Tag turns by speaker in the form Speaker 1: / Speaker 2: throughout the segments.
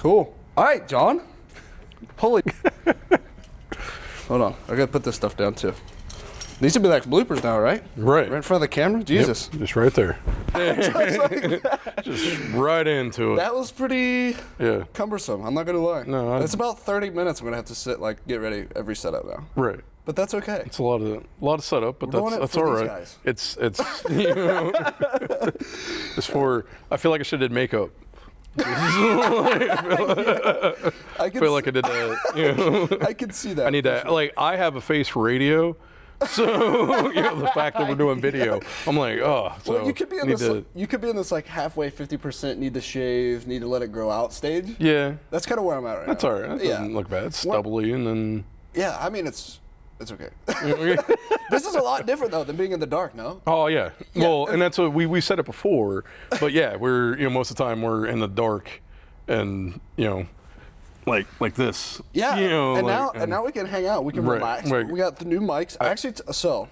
Speaker 1: Cool. All right, John. Holy. Hold on. I gotta put this stuff down too. These would be like bloopers now, right?
Speaker 2: Right.
Speaker 1: Right in front of the camera? Jesus.
Speaker 2: Yep, just right there. Just right into it.
Speaker 1: That was pretty cumbersome. I'm not gonna lie.
Speaker 2: No,
Speaker 1: it's about 30 minutes. I'm gonna have to sit, like, get ready every setup now.
Speaker 2: Right.
Speaker 1: But that's okay.
Speaker 2: It's a lot of setup, but that's all right. Guys. It's you know, it's for. I feel like I should have did makeup. I feel like I did that. You know?
Speaker 1: I can see that.
Speaker 2: I need to I have a face for radio. So the fact that we're doing video, I'm like, oh. So
Speaker 1: well, you could be in this. You could be in this like halfway 50% need to shave, need to let it grow out stage.
Speaker 2: Yeah.
Speaker 1: That's kind of where I'm at right
Speaker 2: now. That's all right. That doesn't look bad. It's stubbly and then.
Speaker 1: Yeah, I mean it's okay. This is a lot different though than being in the dark, no?
Speaker 2: Oh yeah. Well, and that's what we said it before, but yeah, we're most of the time we're in the dark, and like this.
Speaker 1: Yeah. And now we can hang out. We can relax. Right. We got the new mics. Actually, so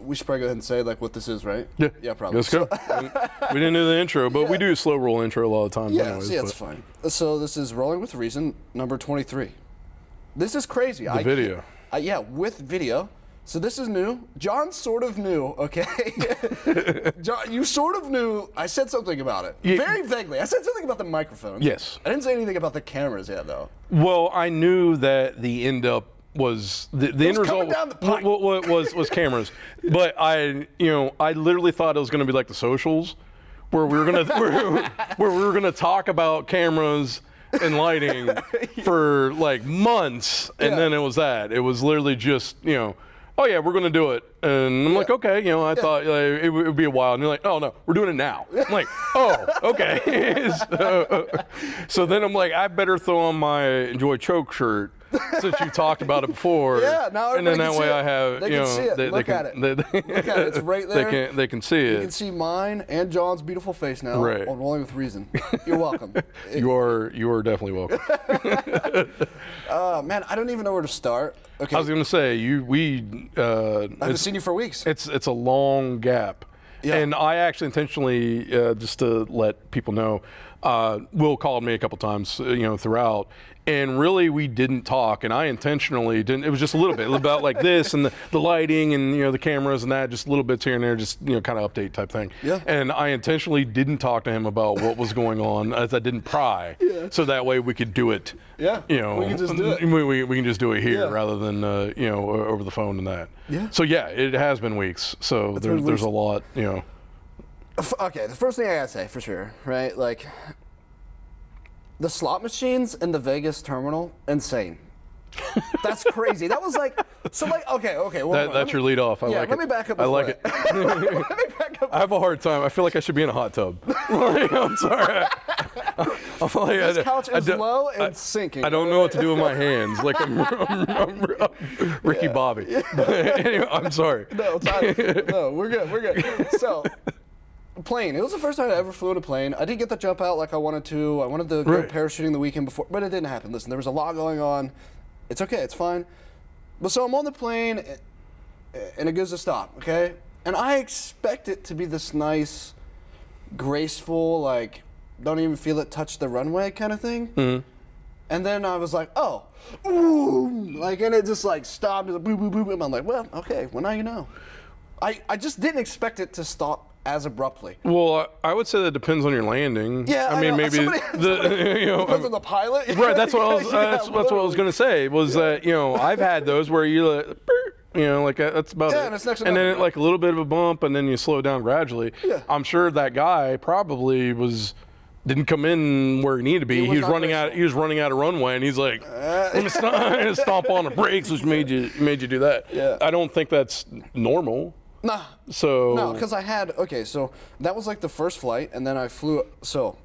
Speaker 1: we should probably go ahead and say like what this is, right?
Speaker 2: Yeah.
Speaker 1: Yeah, probably.
Speaker 2: Let's go. We didn't do the intro, but we do a slow roll intro a lot of times.
Speaker 1: Yeah.
Speaker 2: Anyways,
Speaker 1: it's fine. So this is Rolling with Reason, number 23. This is crazy.
Speaker 2: The video.
Speaker 1: Yeah, with video. So this is new. John's sort of new, okay? John, you sort of knew. I said something about it. Yeah. Very vaguely. I said something about the microphone.
Speaker 2: Yes.
Speaker 1: I didn't say anything about the cameras yet, though.
Speaker 2: Well, I knew that the end up was the end result was cameras. But I literally thought it was going to be like the socials, where we were going to where we were going to talk about cameras and lighting for like months, and then it was that. It was literally just, oh yeah, we're gonna do it, and I'm like, okay, I thought it would be a while, and you're like, oh no, we're doing it now. I'm like, oh, okay. So then I'm like, I better throw on my Enjoy Choke shirt since you talked about it before.
Speaker 1: Yeah, now
Speaker 2: and then that way I have,
Speaker 1: they can see it. Look at it. Look at it. It's right there.
Speaker 2: They can see it.
Speaker 1: You can see mine and John's beautiful face now on Rolling with Reason. You're welcome.
Speaker 2: You are definitely welcome.
Speaker 1: Man, I don't even know where to start. Okay.
Speaker 2: I was gonna say I
Speaker 1: haven't seen you for weeks.
Speaker 2: It's a long gap. Yeah. And I actually intentionally, just to let people know, Will called me a couple times, throughout, and really we didn't talk, and I intentionally didn't. It was just a little bit about like this and the lighting and the cameras and that, just little bits here and there, just kind of update type thing.
Speaker 1: Yeah.
Speaker 2: And I intentionally didn't talk to him about what was going on, as I didn't pry, so that way we could do it.
Speaker 1: Yeah. We can just do it.
Speaker 2: We can just do it here rather than over the phone and that.
Speaker 1: Yeah.
Speaker 2: So yeah, it has been weeks. So there's a lot.
Speaker 1: Okay, the first thing I gotta say for sure, right? Like, the slot machines in the Vegas terminal, insane. That's crazy. That was like, okay. Well,
Speaker 2: that's your lead off. I like it.
Speaker 1: Let me back up.
Speaker 2: I like it.
Speaker 1: Let me back up.
Speaker 2: I have a hard time. I feel like I should be in a hot tub. I'm sorry.
Speaker 1: This couch is low and sinking.
Speaker 2: I don't know what to do with my hands. Like I'm Ricky Bobby.
Speaker 1: Yeah.
Speaker 2: But anyway, I'm sorry.
Speaker 1: No, we're good. So, plane. It was the first time I ever flew in a plane. I didn't get the jump out like I wanted to. I wanted to go parachuting the weekend before, but it didn't happen. Listen, there was a lot going on. It's okay. It's fine. But so I'm on the plane, and it goes to stop, okay? And I expect it to be this nice, graceful, like, don't even feel it touch the runway kind of thing.
Speaker 2: Mm-hmm.
Speaker 1: And then I was like, oh, ooh, like, and it just like stopped, boop, boop, boop, and I'm like, well, okay, well now you know. I just didn't expect it to stop as abruptly.
Speaker 2: Well, I would say that depends on your landing.
Speaker 1: Yeah,
Speaker 2: I mean, maybe
Speaker 1: depends on the pilot.
Speaker 2: Right, that's what I was. That's what I was gonna say. Was that I've had those where you like that's about it. And then like a little bit of a bump, and then you slow down gradually. Yeah. I'm sure that guy probably didn't come in where he needed to be. He was running out. He was running out of runway, and he's like, "Let me stomp on the brakes," which made you do that.
Speaker 1: Yeah.
Speaker 2: I don't think that's normal.
Speaker 1: Nah. No, because so that was like the first flight, and then I flew. So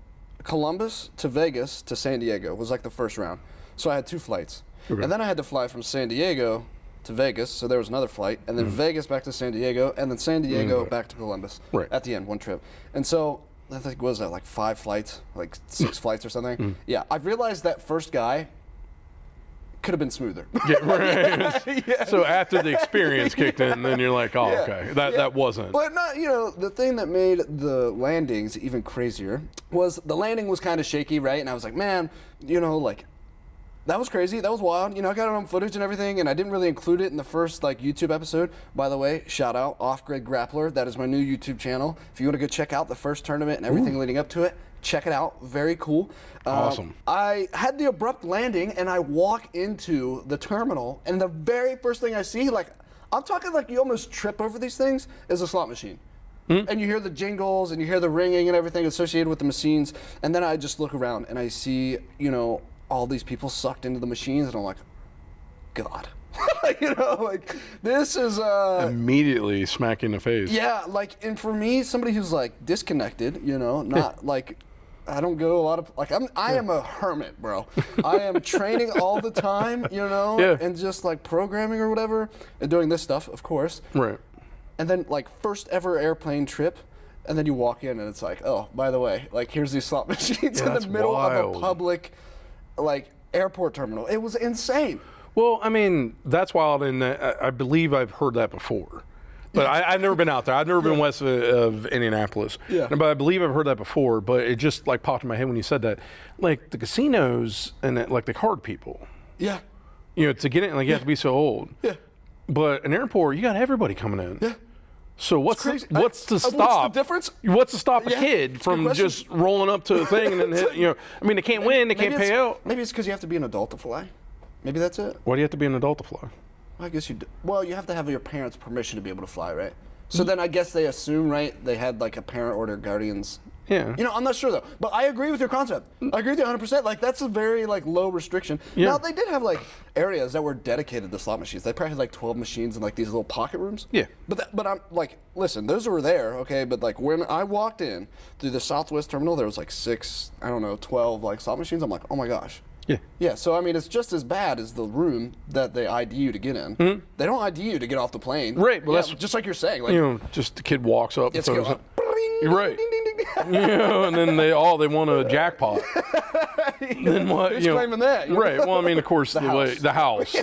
Speaker 1: Columbus to Vegas to San Diego was like the first round. So I had 2 flights, and then I had to fly from San Diego to Vegas. So there was another flight, and then Vegas back to San Diego, and then San Diego back to Columbus.
Speaker 2: Right.
Speaker 1: At the end, one trip, and so. I think was that like 5 flights, like 6 flights or something. Yeah, I realized that first guy could have been smoother.
Speaker 2: Yeah, right. Yeah. So after the experience kicked in, then you're like, oh, okay, that wasn't.
Speaker 1: But not, the thing that made the landings even crazier was the landing was kind of shaky, right? And I was like, man, like, that was crazy. That was wild. I got it on footage and everything, and I didn't really include it in the first YouTube episode. By the way, shout out Off Grid Grappler. That is my new YouTube channel. If you want to go check out the first tournament and everything leading up to it, check it out. Very cool.
Speaker 2: Awesome.
Speaker 1: I had the abrupt landing, and I walk into the terminal, and the very first thing I see, I'm talking like you almost trip over these things, is a slot machine. And you hear the jingles, and you hear the ringing and everything associated with the machines, and then I just look around, and I see, all these people sucked into the machines, and I'm like, God. This is
Speaker 2: immediately smack in the face.
Speaker 1: Yeah, and for me, somebody who's disconnected, not I don't go a lot of I am a hermit, bro. I am training all the time, and just programming or whatever, and doing this stuff, of course.
Speaker 2: Right.
Speaker 1: And then first ever airplane trip, and then you walk in and it's oh, by the way, here's these slot machines in the middle of a public airport terminal. It was insane.
Speaker 2: Well, I mean, that's wild, and I believe I've heard that before. But I've never been out there. I've never been west of Indianapolis.
Speaker 1: Yeah.
Speaker 2: But I believe I've heard that before, but it just popped in my head when you said that. The casinos and the card people.
Speaker 1: Yeah.
Speaker 2: To get in, you have to be so old.
Speaker 1: Yeah.
Speaker 2: But an airport, you got everybody coming in.
Speaker 1: Yeah.
Speaker 2: So what's to stop?
Speaker 1: What's the difference?
Speaker 2: What's to stop a kid from just rolling up to a thing and then hit, I mean, they can't win, they can't pay out.
Speaker 1: Maybe it's because you have to be an adult to fly. Maybe that's it.
Speaker 2: Why do you have to be an adult to fly?
Speaker 1: I guess you do. Well, you have to have your parents' permission to be able to fly, right? So then I guess they assume, right, they had a parent or their guardians.
Speaker 2: Yeah.
Speaker 1: I'm not sure though, but I agree with your concept. I agree with you 100%. That's a very low restriction.
Speaker 2: Yeah.
Speaker 1: Now they did have areas that were dedicated to slot machines. They probably had 12 machines in these little pocket rooms.
Speaker 2: Yeah.
Speaker 1: But I'm listen, those were there, okay. But when I walked in through the Southwest terminal, there was 12 slot machines. I'm like, oh my gosh.
Speaker 2: Yeah.
Speaker 1: Yeah, so I mean, it's just as bad as the room that they ID you to get in. Mm-hmm. They don't ID you to get off the plane.
Speaker 2: Right. Well, that's
Speaker 1: just like you're saying.
Speaker 2: Just the kid walks up.
Speaker 1: It's going up.
Speaker 2: You're right.
Speaker 1: Ding, ding, ding, ding.
Speaker 2: And then they want a jackpot. Then what?
Speaker 1: Who's claiming that?
Speaker 2: Right. Well, I mean, of course, the house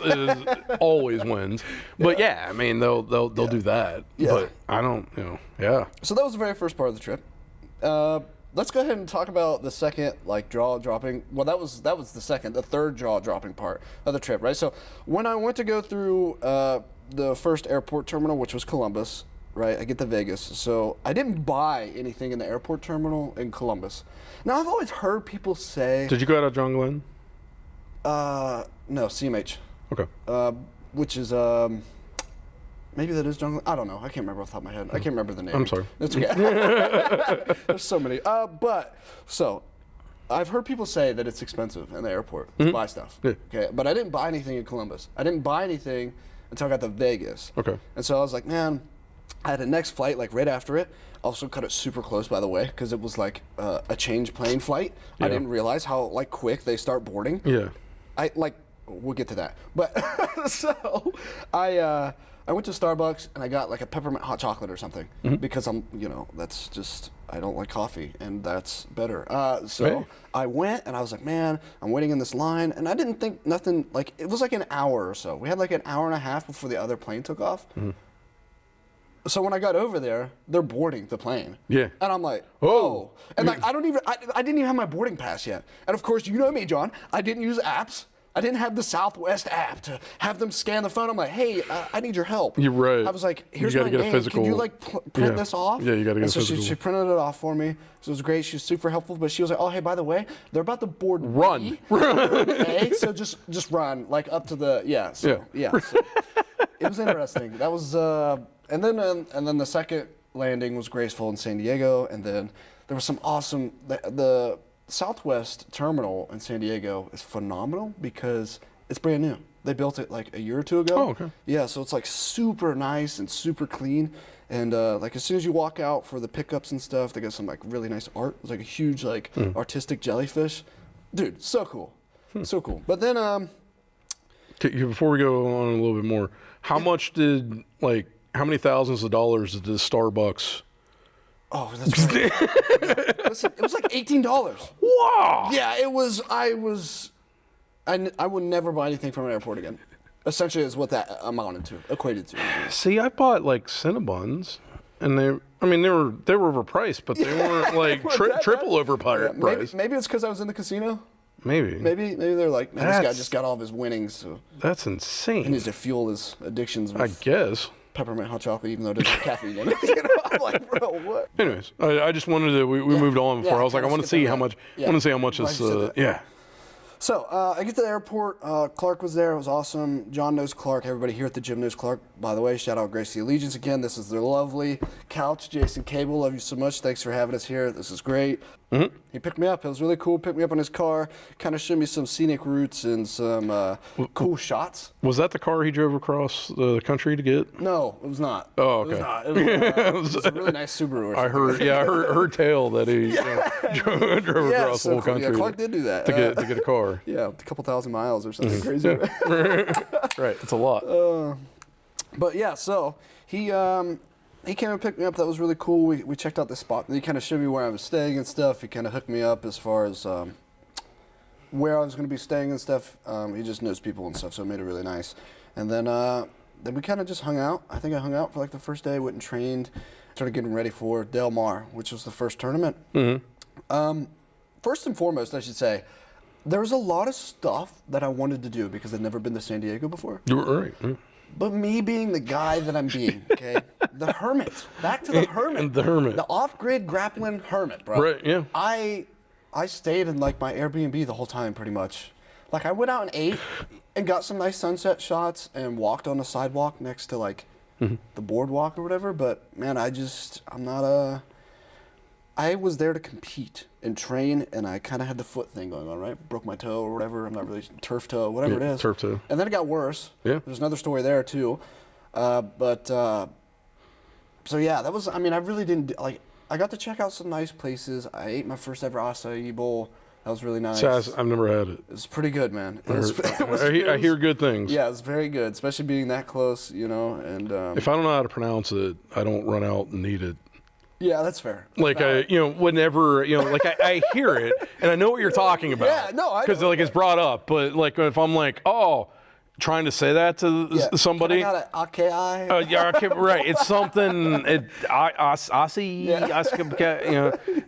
Speaker 2: always wins. But yeah, I mean, they'll do that. Yeah. But I don't. Yeah.
Speaker 1: So that was the very first part of the trip. Let's go ahead and talk about the second, jaw dropping. Well, that was the third jaw dropping part of the trip, right? So when I went to go through the first airport terminal, which was Columbus, right? I get to Vegas. So I didn't buy anything in the airport terminal in Columbus. Now, I've always heard people say.
Speaker 2: Did you go out of John Glenn?
Speaker 1: No, CMH.
Speaker 2: Okay.
Speaker 1: Which is, maybe that is John Glenn. I don't know. I can't remember off the top of my head. I can't remember the name.
Speaker 2: I'm sorry.
Speaker 1: It's okay. There's so many. So I've heard people say that it's expensive in the airport to buy stuff.
Speaker 2: Yeah.
Speaker 1: Okay. But I didn't buy anything in Columbus. I didn't buy anything until I got to Vegas.
Speaker 2: Okay.
Speaker 1: And so I was like, man, I had a next flight right after it. Also cut it super close, by the way, because it was a change plane flight. Yeah. I didn't realize how quick they start boarding.
Speaker 2: Yeah.
Speaker 1: We'll get to that. But so I went to Starbucks and I got a peppermint hot chocolate or something because that's just, I don't like coffee and that's better. So I went and I was like, man, I'm waiting in this line, and I didn't think nothing, it was an hour or so. We had an hour and a half before the other plane took off. Mm-hmm. So when I got over there, they're boarding the plane.
Speaker 2: Yeah.
Speaker 1: And I'm like, oh. And I didn't even have my boarding pass yet. And of course, you know me, John, I didn't use apps. I didn't have the Southwest app to have them scan the phone. I'm like, hey, I need your help.
Speaker 2: You're right.
Speaker 1: I was like, here's
Speaker 2: you
Speaker 1: my
Speaker 2: get
Speaker 1: name.
Speaker 2: A physical.
Speaker 1: Can you print this off?
Speaker 2: Yeah, you got to get a physical.
Speaker 1: So she printed it off for me. So it was great. She was super helpful. But she was like, oh, hey, by the way, they're about to board
Speaker 2: Run.
Speaker 1: A, so just run up to the So it was interesting. That was and then the second landing was graceful in San Diego, and then there was some awesome the Southwest terminal in San Diego is phenomenal because it's brand new. They built it a year or two ago.
Speaker 2: Oh, okay.
Speaker 1: Yeah, so it's super nice and super clean. And as soon as you walk out for the pickups and stuff, they got some really nice art. It's a huge artistic jellyfish. Dude, so cool. So cool. But then
Speaker 2: before we go on a little bit more, how much did how many thousands of dollars did the Starbucks?
Speaker 1: Oh, that's right. Listen, it was $18.
Speaker 2: Wow.
Speaker 1: Yeah, it was. I would never buy anything from an airport again. Essentially, is what that equated to.
Speaker 2: See, I bought like Cinnabons, and they were overpriced, but they weren't like triple overpriced.
Speaker 1: Maybe it's because I was in the casino.
Speaker 2: Maybe
Speaker 1: they're like, man, this guy just got all of his winnings. So
Speaker 2: that's insane.
Speaker 1: He needs to fuel his addictions with
Speaker 2: I guess.
Speaker 1: peppermint hot chocolate, even though it doesn't have caffeine in it. You know, I'm like, bro, what?
Speaker 2: Anyways, I just wanted to. We moved on before. I was like, I want to see how much. I want to see how much is. Yeah.
Speaker 1: So I get to the airport. Clark was there. It was awesome. John knows Clark. Everybody here at the gym knows Clark. By the way, shout out Gracie Allegiance again. This is their lovely couch. Jason Cable, love you so much. Thanks for having us here. This is great. Mm-hmm. He picked me up. It was really cool. Picked me up in his car. Kind of showed me some scenic routes and some cool shots.
Speaker 2: Was that the car he drove across the country to get?
Speaker 1: No, it was not.
Speaker 2: Oh, okay.
Speaker 1: It was a really nice Subaru.
Speaker 2: I heard tale that he drove across the whole country.
Speaker 1: Yeah, Clark did do that
Speaker 2: to get a car.
Speaker 1: Yeah, a couple thousand miles or something crazy.
Speaker 2: Right, it's a lot.
Speaker 1: But yeah, so he came and picked me up. That was really cool. We checked out the spot. He kind of showed me where I was staying and stuff. He kind of hooked me up as far as where I was going to be staying and stuff. He just knows people and stuff, so it made it really nice. And then we kind of just hung out. I think I hung out for like the first day. Went and trained. Started getting ready for Del Mar, which was the first tournament. Mm-hmm. First and foremost, I should say, there was a lot of stuff that I wanted to do because I'd never been to San Diego before.
Speaker 2: You were right. Mm-hmm.
Speaker 1: But me being the guy that I'm being, okay? The hermit. Back to the hermit.
Speaker 2: The hermit.
Speaker 1: The off-grid grappling hermit, bro.
Speaker 2: Right, yeah.
Speaker 1: I stayed in like my Airbnb the whole time pretty much. Like I went out and ate and got some nice sunset shots and walked on the sidewalk next to like the boardwalk or whatever, but man, I was there to compete and train, and I kind of had the foot thing going on, right? Broke my toe or whatever. I'm not really turf toe, whatever it is.
Speaker 2: Turf toe.
Speaker 1: And then it got worse.
Speaker 2: Yeah.
Speaker 1: There's another story there too. So yeah, that was. I mean, I really didn't like. I got to check out some nice places. I ate my first ever acai bowl. That was really nice.
Speaker 2: I've never had it.
Speaker 1: It was pretty good, man.
Speaker 2: I hear good things.
Speaker 1: Yeah, it was very good, especially being that close, you know. And
Speaker 2: if I don't know how to pronounce it, I don't run out and eat it.
Speaker 1: Yeah, that's fair.
Speaker 2: Like whenever like I hear it and I know what you're talking about.
Speaker 1: Yeah, no, I
Speaker 2: because like it's brought up, but like if I'm like, trying to say that to somebody.
Speaker 1: Can I got an AKI?
Speaker 2: Oh yeah, right. It's something.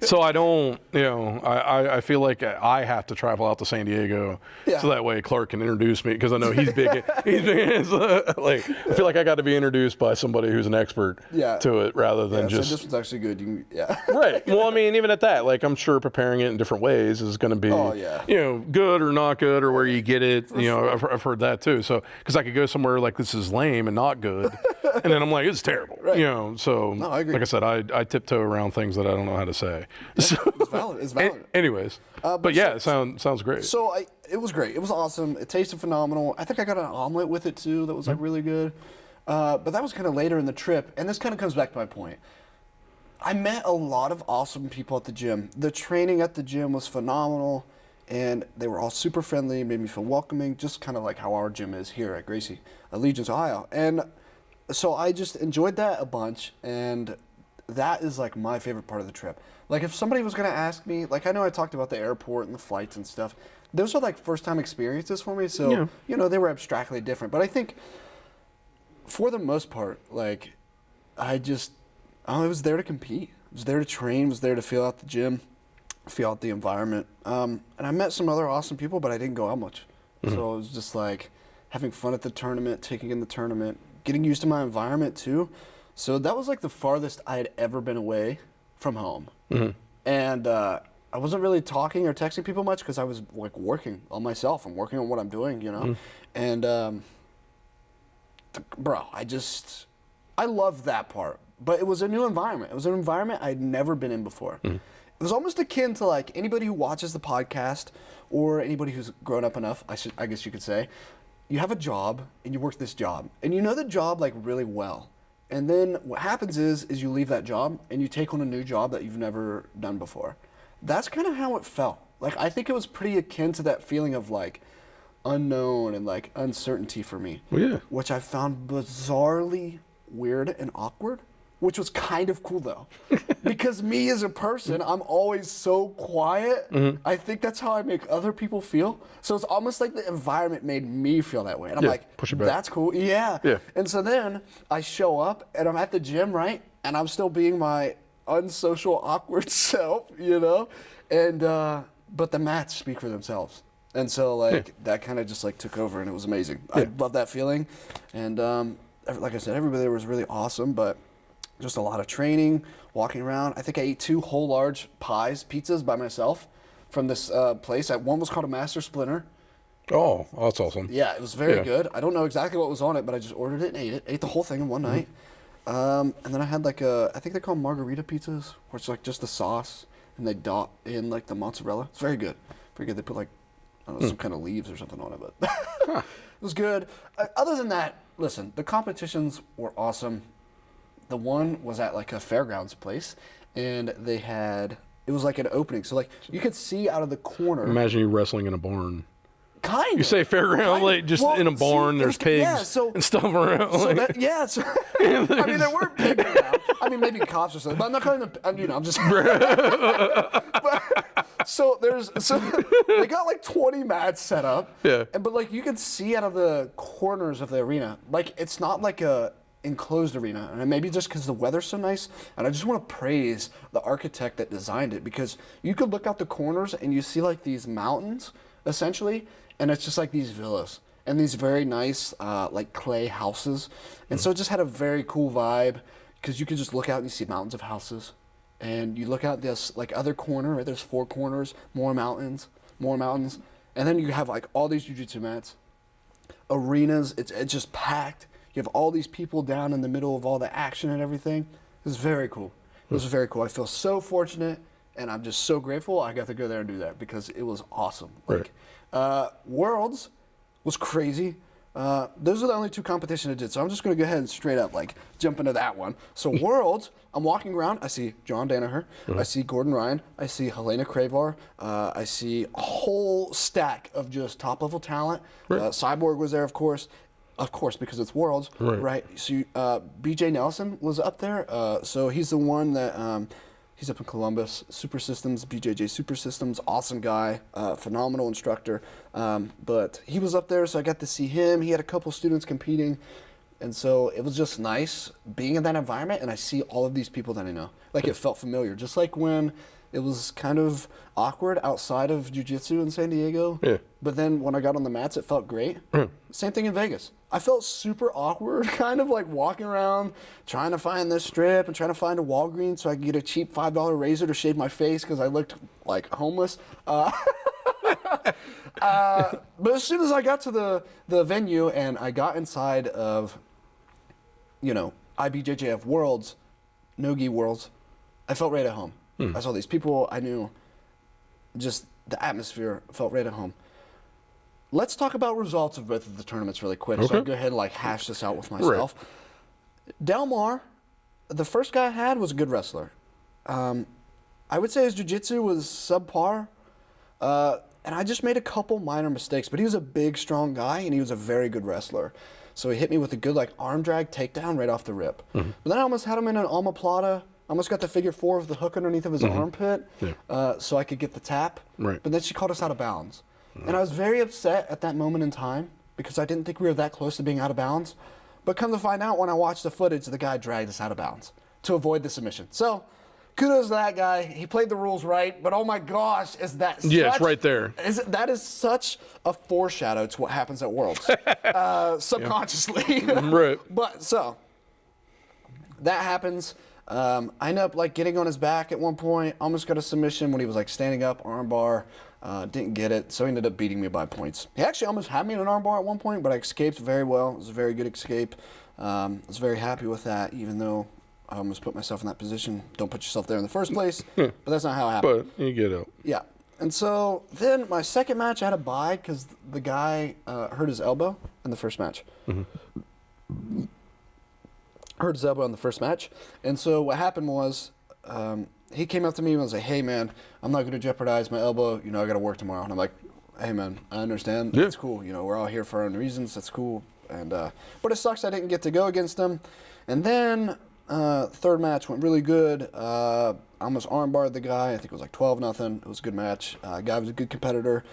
Speaker 2: So I don't. I feel like I have to travel out to San Diego, so that way Clark can introduce me because I know he's big. Like I feel like I got to be introduced by somebody who's an expert to it rather than just.
Speaker 1: So this one's actually good.
Speaker 2: Right. Well, I mean, even at that, like I'm sure preparing it in different ways is going to be, good or not good or where you get it. I've heard that too. So, because I could go somewhere like this is lame and not good, and then I'm like, it's terrible. Right. So no, I agree. Like I said, I tiptoe around things that I don't know how to say. So,
Speaker 1: it's valid. It's valid.
Speaker 2: Anyways, but yeah, it sounds great.
Speaker 1: So it was great. It was awesome. It tasted phenomenal. I think I got an omelet with it too. That was like really good. But that was kind of later in the trip, and this kind of comes back to my point. I met a lot of awesome people at the gym. The training at the gym was phenomenal. And they were all super friendly, made me feel welcoming, just kind of like how our gym is here at Gracie Allegiance, Ohio. And so I just enjoyed that a bunch, and that is like my favorite part of the trip. Like if somebody was going to ask me, like I know I talked about the airport and the flights and stuff. Those are like first time experiences for me, so they were abstractly different. But I think for the most part, like I was there to compete. I was there to train, was there to feel out the gym. Feel out the environment. And I met some other awesome people, but I didn't go out much. Mm-hmm. So it was just like having fun at the tournament, taking in the tournament, getting used to my environment too. So that was like the farthest I had ever been away from home. Mm-hmm. And I wasn't really talking or texting people much because I was like working on myself. I'm working on what I'm doing, Mm-hmm. And bro, I loved that part. But it was a new environment. It was an environment I'd never been in before. Mm-hmm. It was almost akin to like anybody who watches the podcast or anybody who's grown up enough, I guess you could say, you have a job and you work this job and you know the job like really well. And then what happens is you leave that job and you take on a new job that you've never done before. That's kind of how it felt. Like I think it was pretty akin to that feeling of like unknown and like uncertainty for me.
Speaker 2: Well, yeah.
Speaker 1: Which I found bizarrely weird and awkward. which was kind of cool though, because me as a person, I'm always so quiet. I think that's how I make other people feel. So it's almost like the environment made me feel that way. And I'm like,
Speaker 2: push it back.
Speaker 1: That's cool. Yeah. And so then I show up and I'm at the gym, right? And I'm still being my unsocial, awkward self, you know? And, but the mats speak for themselves. And so like that kind of just like took over and it was amazing. I love that feeling. And like I said, everybody there was really awesome, but just a lot of training, walking around. I think I ate 2 whole large pizzas by myself from this place. One was called a Master Splinter.
Speaker 2: Oh, that's awesome.
Speaker 1: Yeah, it was very good. I don't know exactly what was on it, but I just ordered it and ate it. Ate the whole thing in one night. And then I had like I think they're called margarita pizzas, where it's like just the sauce and they dot in like the mozzarella. It's very good. Very good. They put like, I don't know, some kind of leaves or something on it, but it was good. Other than that, listen, the competitions were awesome. The one was at like a fairgrounds place, and it was like an opening. So like you could see out of the corner.
Speaker 2: Imagine you wrestling in a barn.
Speaker 1: Kind of.
Speaker 2: You say fairground, like just in a barn, there's pigs and stuff around.
Speaker 1: So I mean, there weren't pigs around. I mean, maybe cops or something, but I'm not calling them, I'm just. So they got like 20 mats set up. Yeah. But like you could see out of the corners of the arena, like it's not like a enclosed arena, and maybe just because the weather's so nice. And I just want to praise the architect that designed it, because you could look out the corners and you see like these mountains essentially, and it's just like these villas and these very nice like clay houses, and so it just had a very cool vibe, because you could just look out and you see mountains of houses, and you look out this like other corner, right? There's 4 corners, more mountains, and then you have like all these jiu-jitsu mats, arenas. It's just packed. You have all these people down in the middle of all the action and everything. It was very cool. It was very cool. I feel so fortunate, and I'm just so grateful I got to go there and do that, because it was awesome. Like, Worlds was crazy. Those are the only 2 competitions I did, so I'm just going to go ahead and straight up like jump into that one. So Worlds, I'm walking around. I see John Danaher. I see Gordon Ryan. I see Helena Cravar. I see a whole stack of just top-level talent. Cyborg was there, of course, because it's Worlds, right? So BJ Nelson was up there. So he's the one that he's up in Columbus. Super Systems, BJJ Super Systems, awesome guy, phenomenal instructor. But he was up there, so I got to see him. He had a couple students competing, and so it was just nice being in that environment. And I see all of these people that I know. Like it felt familiar, just like when it was kind of awkward outside of jiu-jitsu in San Diego. Yeah. But then when I got on the mats, it felt great. Same thing in Vegas. I felt super awkward, kind of like walking around, trying to find this strip and trying to find a Walgreens so I could get a cheap $5 razor to shave my face because I looked like homeless. But as soon as I got to the venue and I got inside of, IBJJF Worlds, No-Gi Worlds, I felt right at home. I saw these people I knew. Just the atmosphere felt right at home. Let's talk about results of both of the tournaments really quick. So I'll go ahead and like hash this out with myself. Del Mar, the first guy I had was a good wrestler. I would say his jiu-jitsu was subpar. And I just made a couple minor mistakes, but he was a big, strong guy, and he was a very good wrestler. So he hit me with a good like arm drag takedown right off the rip. But then I almost had him in an omoplata. I almost got the figure 4 of the hook underneath of his armpit so I could get the tap. But then she called us out of bounds. And I was very upset at that moment in time because I didn't think we were that close to being out of bounds. But come to find out, when I watched the footage, the guy dragged us out of bounds to avoid the submission. So kudos to that guy. He played the rules right. But oh my gosh, is that
Speaker 2: it's right there.
Speaker 1: That is such a foreshadow to what happens at Worlds subconsciously. But so that happens. I ended up like getting on his back at one point, almost got a submission when he was like standing up, armbar, didn't get it, so he ended up beating me by points. He actually almost had me in an armbar at one point, but I escaped very well. It was a very good escape. I was very happy with that, even though I almost put myself in that position. Don't put yourself there in the first place, but that's not how it happened.
Speaker 2: But you get out.
Speaker 1: Yeah. And so then my second match, I had a bye because the guy hurt his elbow in the first match. Hurt his elbow in the first match. And so what happened was he came up to me and was like, hey, man, I'm not going to jeopardize my elbow. I got to work tomorrow. And I'm like, hey, man, I understand. That's cool. We're all here for our own reasons. That's cool. And but it sucks I didn't get to go against him. And then Third match went really good. I almost armbarred the guy. I think it was like 12-0. It was a good match. Guy was a good competitor.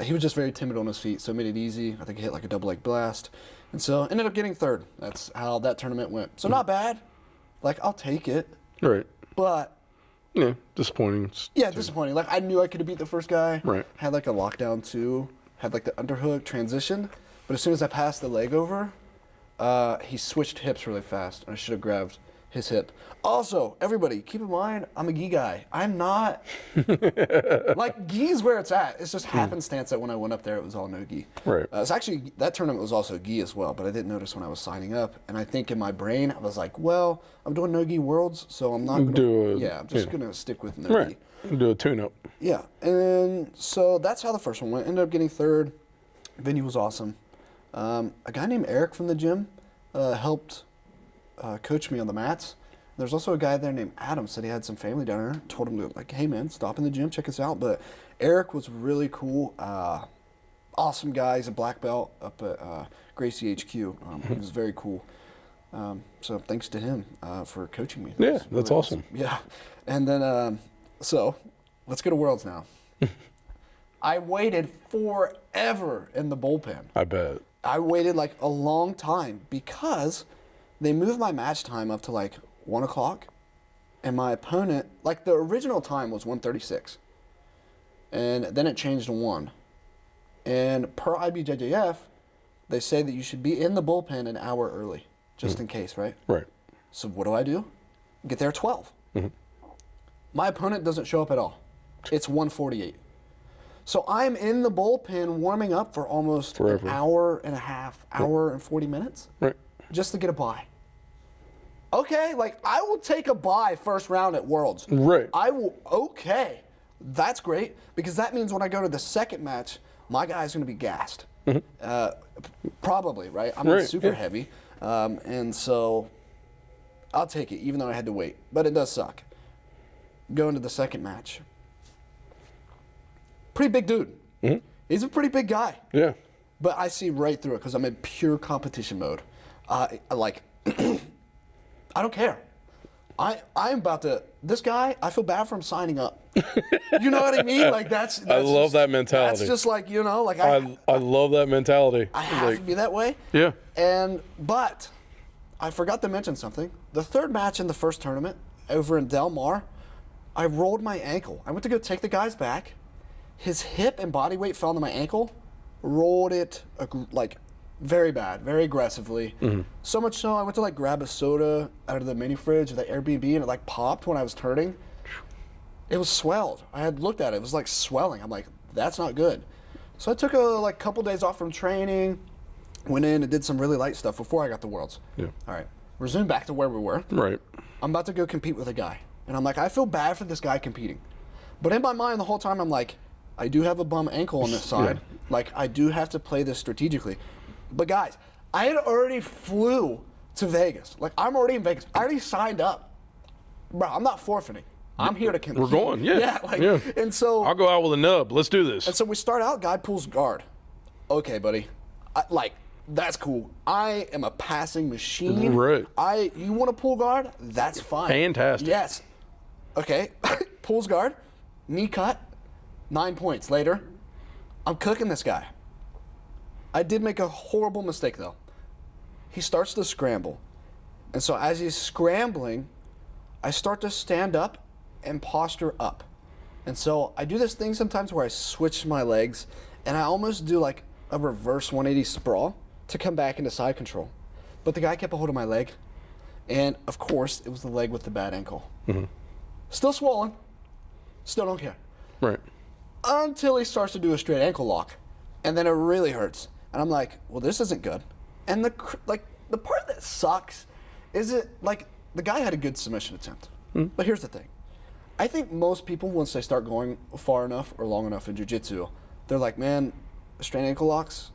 Speaker 1: He was just very timid on his feet, so it made it easy. I think he hit like a double leg blast. And so ended up getting third. That's how that tournament went. So not bad. Like, I'll take it.
Speaker 2: Right.
Speaker 1: But...
Speaker 2: yeah, disappointing.
Speaker 1: Yeah, disappointing. Like, I knew I could have beat the first guy.
Speaker 2: Right.
Speaker 1: Had like a lockdown too. Had like the underhook transition. But as soon as I passed the leg over, he switched hips really fast. And I should have grabbed his hip. Also, everybody, keep in mind, I'm a gi guy. I'm not... like, gi's where it's at. It's just happenstance that when I went up there, it was all no gi.
Speaker 2: Right.
Speaker 1: It's actually, that tournament was also gi as well, but I didn't notice when I was signing up. And I think in my brain, I was like, well, I'm doing no gi worlds, so I'm not going to... yeah, I'm just going to stick with no gi.
Speaker 2: Do a tune-up.
Speaker 1: Yeah, and so that's how the first one went. Ended up getting third. Venue was awesome. A guy named Eric from the gym helped coach me on the mats. There's also a guy there named Adam, said he had some family down there. Told him to, like, hey man, stop in the gym, check us out. But Eric was really cool. Awesome guy. He's a black belt up at Gracie HQ. He was very cool. So thanks to him for coaching me.
Speaker 2: Yeah, that's awesome.
Speaker 1: Yeah. And then, so let's go to Worlds now. I waited forever in the bullpen.
Speaker 2: I bet.
Speaker 1: I waited like a long time because they moved my match time up to like 1 o'clock, and my opponent, like the original time was 1:36, and then it changed to 1. And per IBJJF, they say that you should be in the bullpen an hour early, just in case, right?
Speaker 2: Right.
Speaker 1: So what do? Get there at 12. My opponent doesn't show up at all. It's 1:48. So I'm in the bullpen warming up for almost
Speaker 2: forever.
Speaker 1: An hour and a half, hour and 40 minutes,
Speaker 2: right,
Speaker 1: just to get a bye. Okay, like I will take a bye first round at Worlds.
Speaker 2: Right.
Speaker 1: I will. Okay, that's great because that means when I go to the second match, my guy's going to be gassed. Probably, right? I'm not super heavy, and so I'll take it, even though I had to wait. But it does suck. Going to the second match. Pretty big dude. He's a pretty big guy.
Speaker 2: Yeah.
Speaker 1: But I see right through it because I'm in pure competition mode. Like, I don't care. I'm about to. This guy, I feel bad for him signing up. You know what I mean? Like that's
Speaker 2: I love
Speaker 1: just,
Speaker 2: that mentality.
Speaker 1: That's just like like
Speaker 2: I love that mentality.
Speaker 1: I have to be that way.
Speaker 2: Yeah.
Speaker 1: But I forgot to mention something. The third match in the first tournament over in Del Mar, I rolled my ankle. I went to go take the guy's back. His hip and body weight fell onto my ankle, rolled it like very bad, very aggressively. So much so I went to like grab a soda out of the mini fridge of the Airbnb and it like popped when I was turning. It was swelled. I had looked at it. It was like swelling. I'm like, that's not good. So I took a couple days off from training, went in and did some really light stuff before I got to Worlds.
Speaker 2: Yeah.
Speaker 1: All right. Resume back to where we were.
Speaker 2: Right.
Speaker 1: I'm about to go compete with a guy. And I'm like, I feel bad for this guy competing. But in my mind the whole time I'm like, I do have a bum ankle on this side. Like, I do have to play this strategically. But guys, I had already flew to Vegas. Like, I'm already in Vegas. I already signed up. Bro, I'm not forfeiting. I'm here to compete.
Speaker 2: We're going, yeah.
Speaker 1: And so...
Speaker 2: I'll go out with a nub. Let's do this.
Speaker 1: And so we start out, guy pulls guard. Okay, buddy. That's cool. I am a passing machine.
Speaker 2: Right.
Speaker 1: You want to pull guard? That's fine.
Speaker 2: Fantastic.
Speaker 1: Yes. Okay. Pulls guard. Knee cut. 9 points later. I'm cooking this guy. I did make a horrible mistake, though. He starts to scramble. And so as he's scrambling, I start to stand up and posture up. And so I do this thing sometimes where I switch my legs, and I almost do like a reverse 180 sprawl to come back into side control. But the guy kept a hold of my leg. And, of course, it was the leg with the bad ankle. Still swollen. Still don't care.
Speaker 2: Right.
Speaker 1: Until he starts to do a straight ankle lock. And then it really hurts. And I'm like, well, this isn't good. And the part that sucks is the guy had a good submission attempt. But here's the thing. I think most people, once they start going far enough or long enough in jiu-jitsu, they're like, man, straight ankle locks,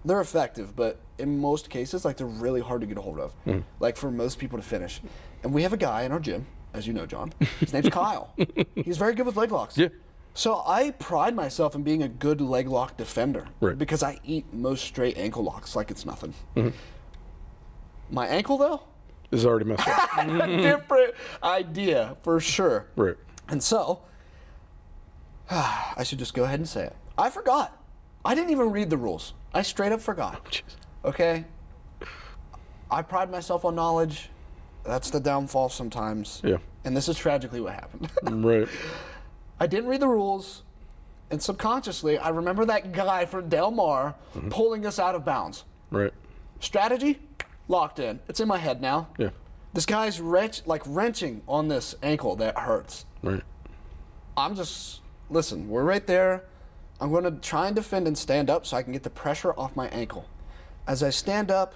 Speaker 1: they're effective, but in most cases, they're really hard to get a hold of. Like for most people to finish. And we have a guy in our gym, as you know, John. His name's Kyle. He's very good with leg locks.
Speaker 2: Yeah.
Speaker 1: So I pride myself in being a good leg lock defender because I eat most straight ankle locks like it's nothing. My ankle, though,
Speaker 2: It's already messed up.
Speaker 1: Different idea for sure.
Speaker 2: Right.
Speaker 1: And so, I should just go ahead and say it. I forgot. I didn't even read the rules. I straight up forgot. Okay? I pride myself on knowledge. That's the downfall sometimes.
Speaker 2: Yeah.
Speaker 1: And this is tragically what happened.
Speaker 2: Right.
Speaker 1: I didn't read the rules, and subconsciously, I remember that guy from Del Mar pulling us out of bounds.
Speaker 2: Right.
Speaker 1: Strategy, locked in. It's in my head now.
Speaker 2: Yeah.
Speaker 1: This guy's wrenching on this ankle that hurts.
Speaker 2: Right.
Speaker 1: I'm just, listen, we're right there. I'm going to try and defend and stand up so I can get the pressure off my ankle. As I stand up,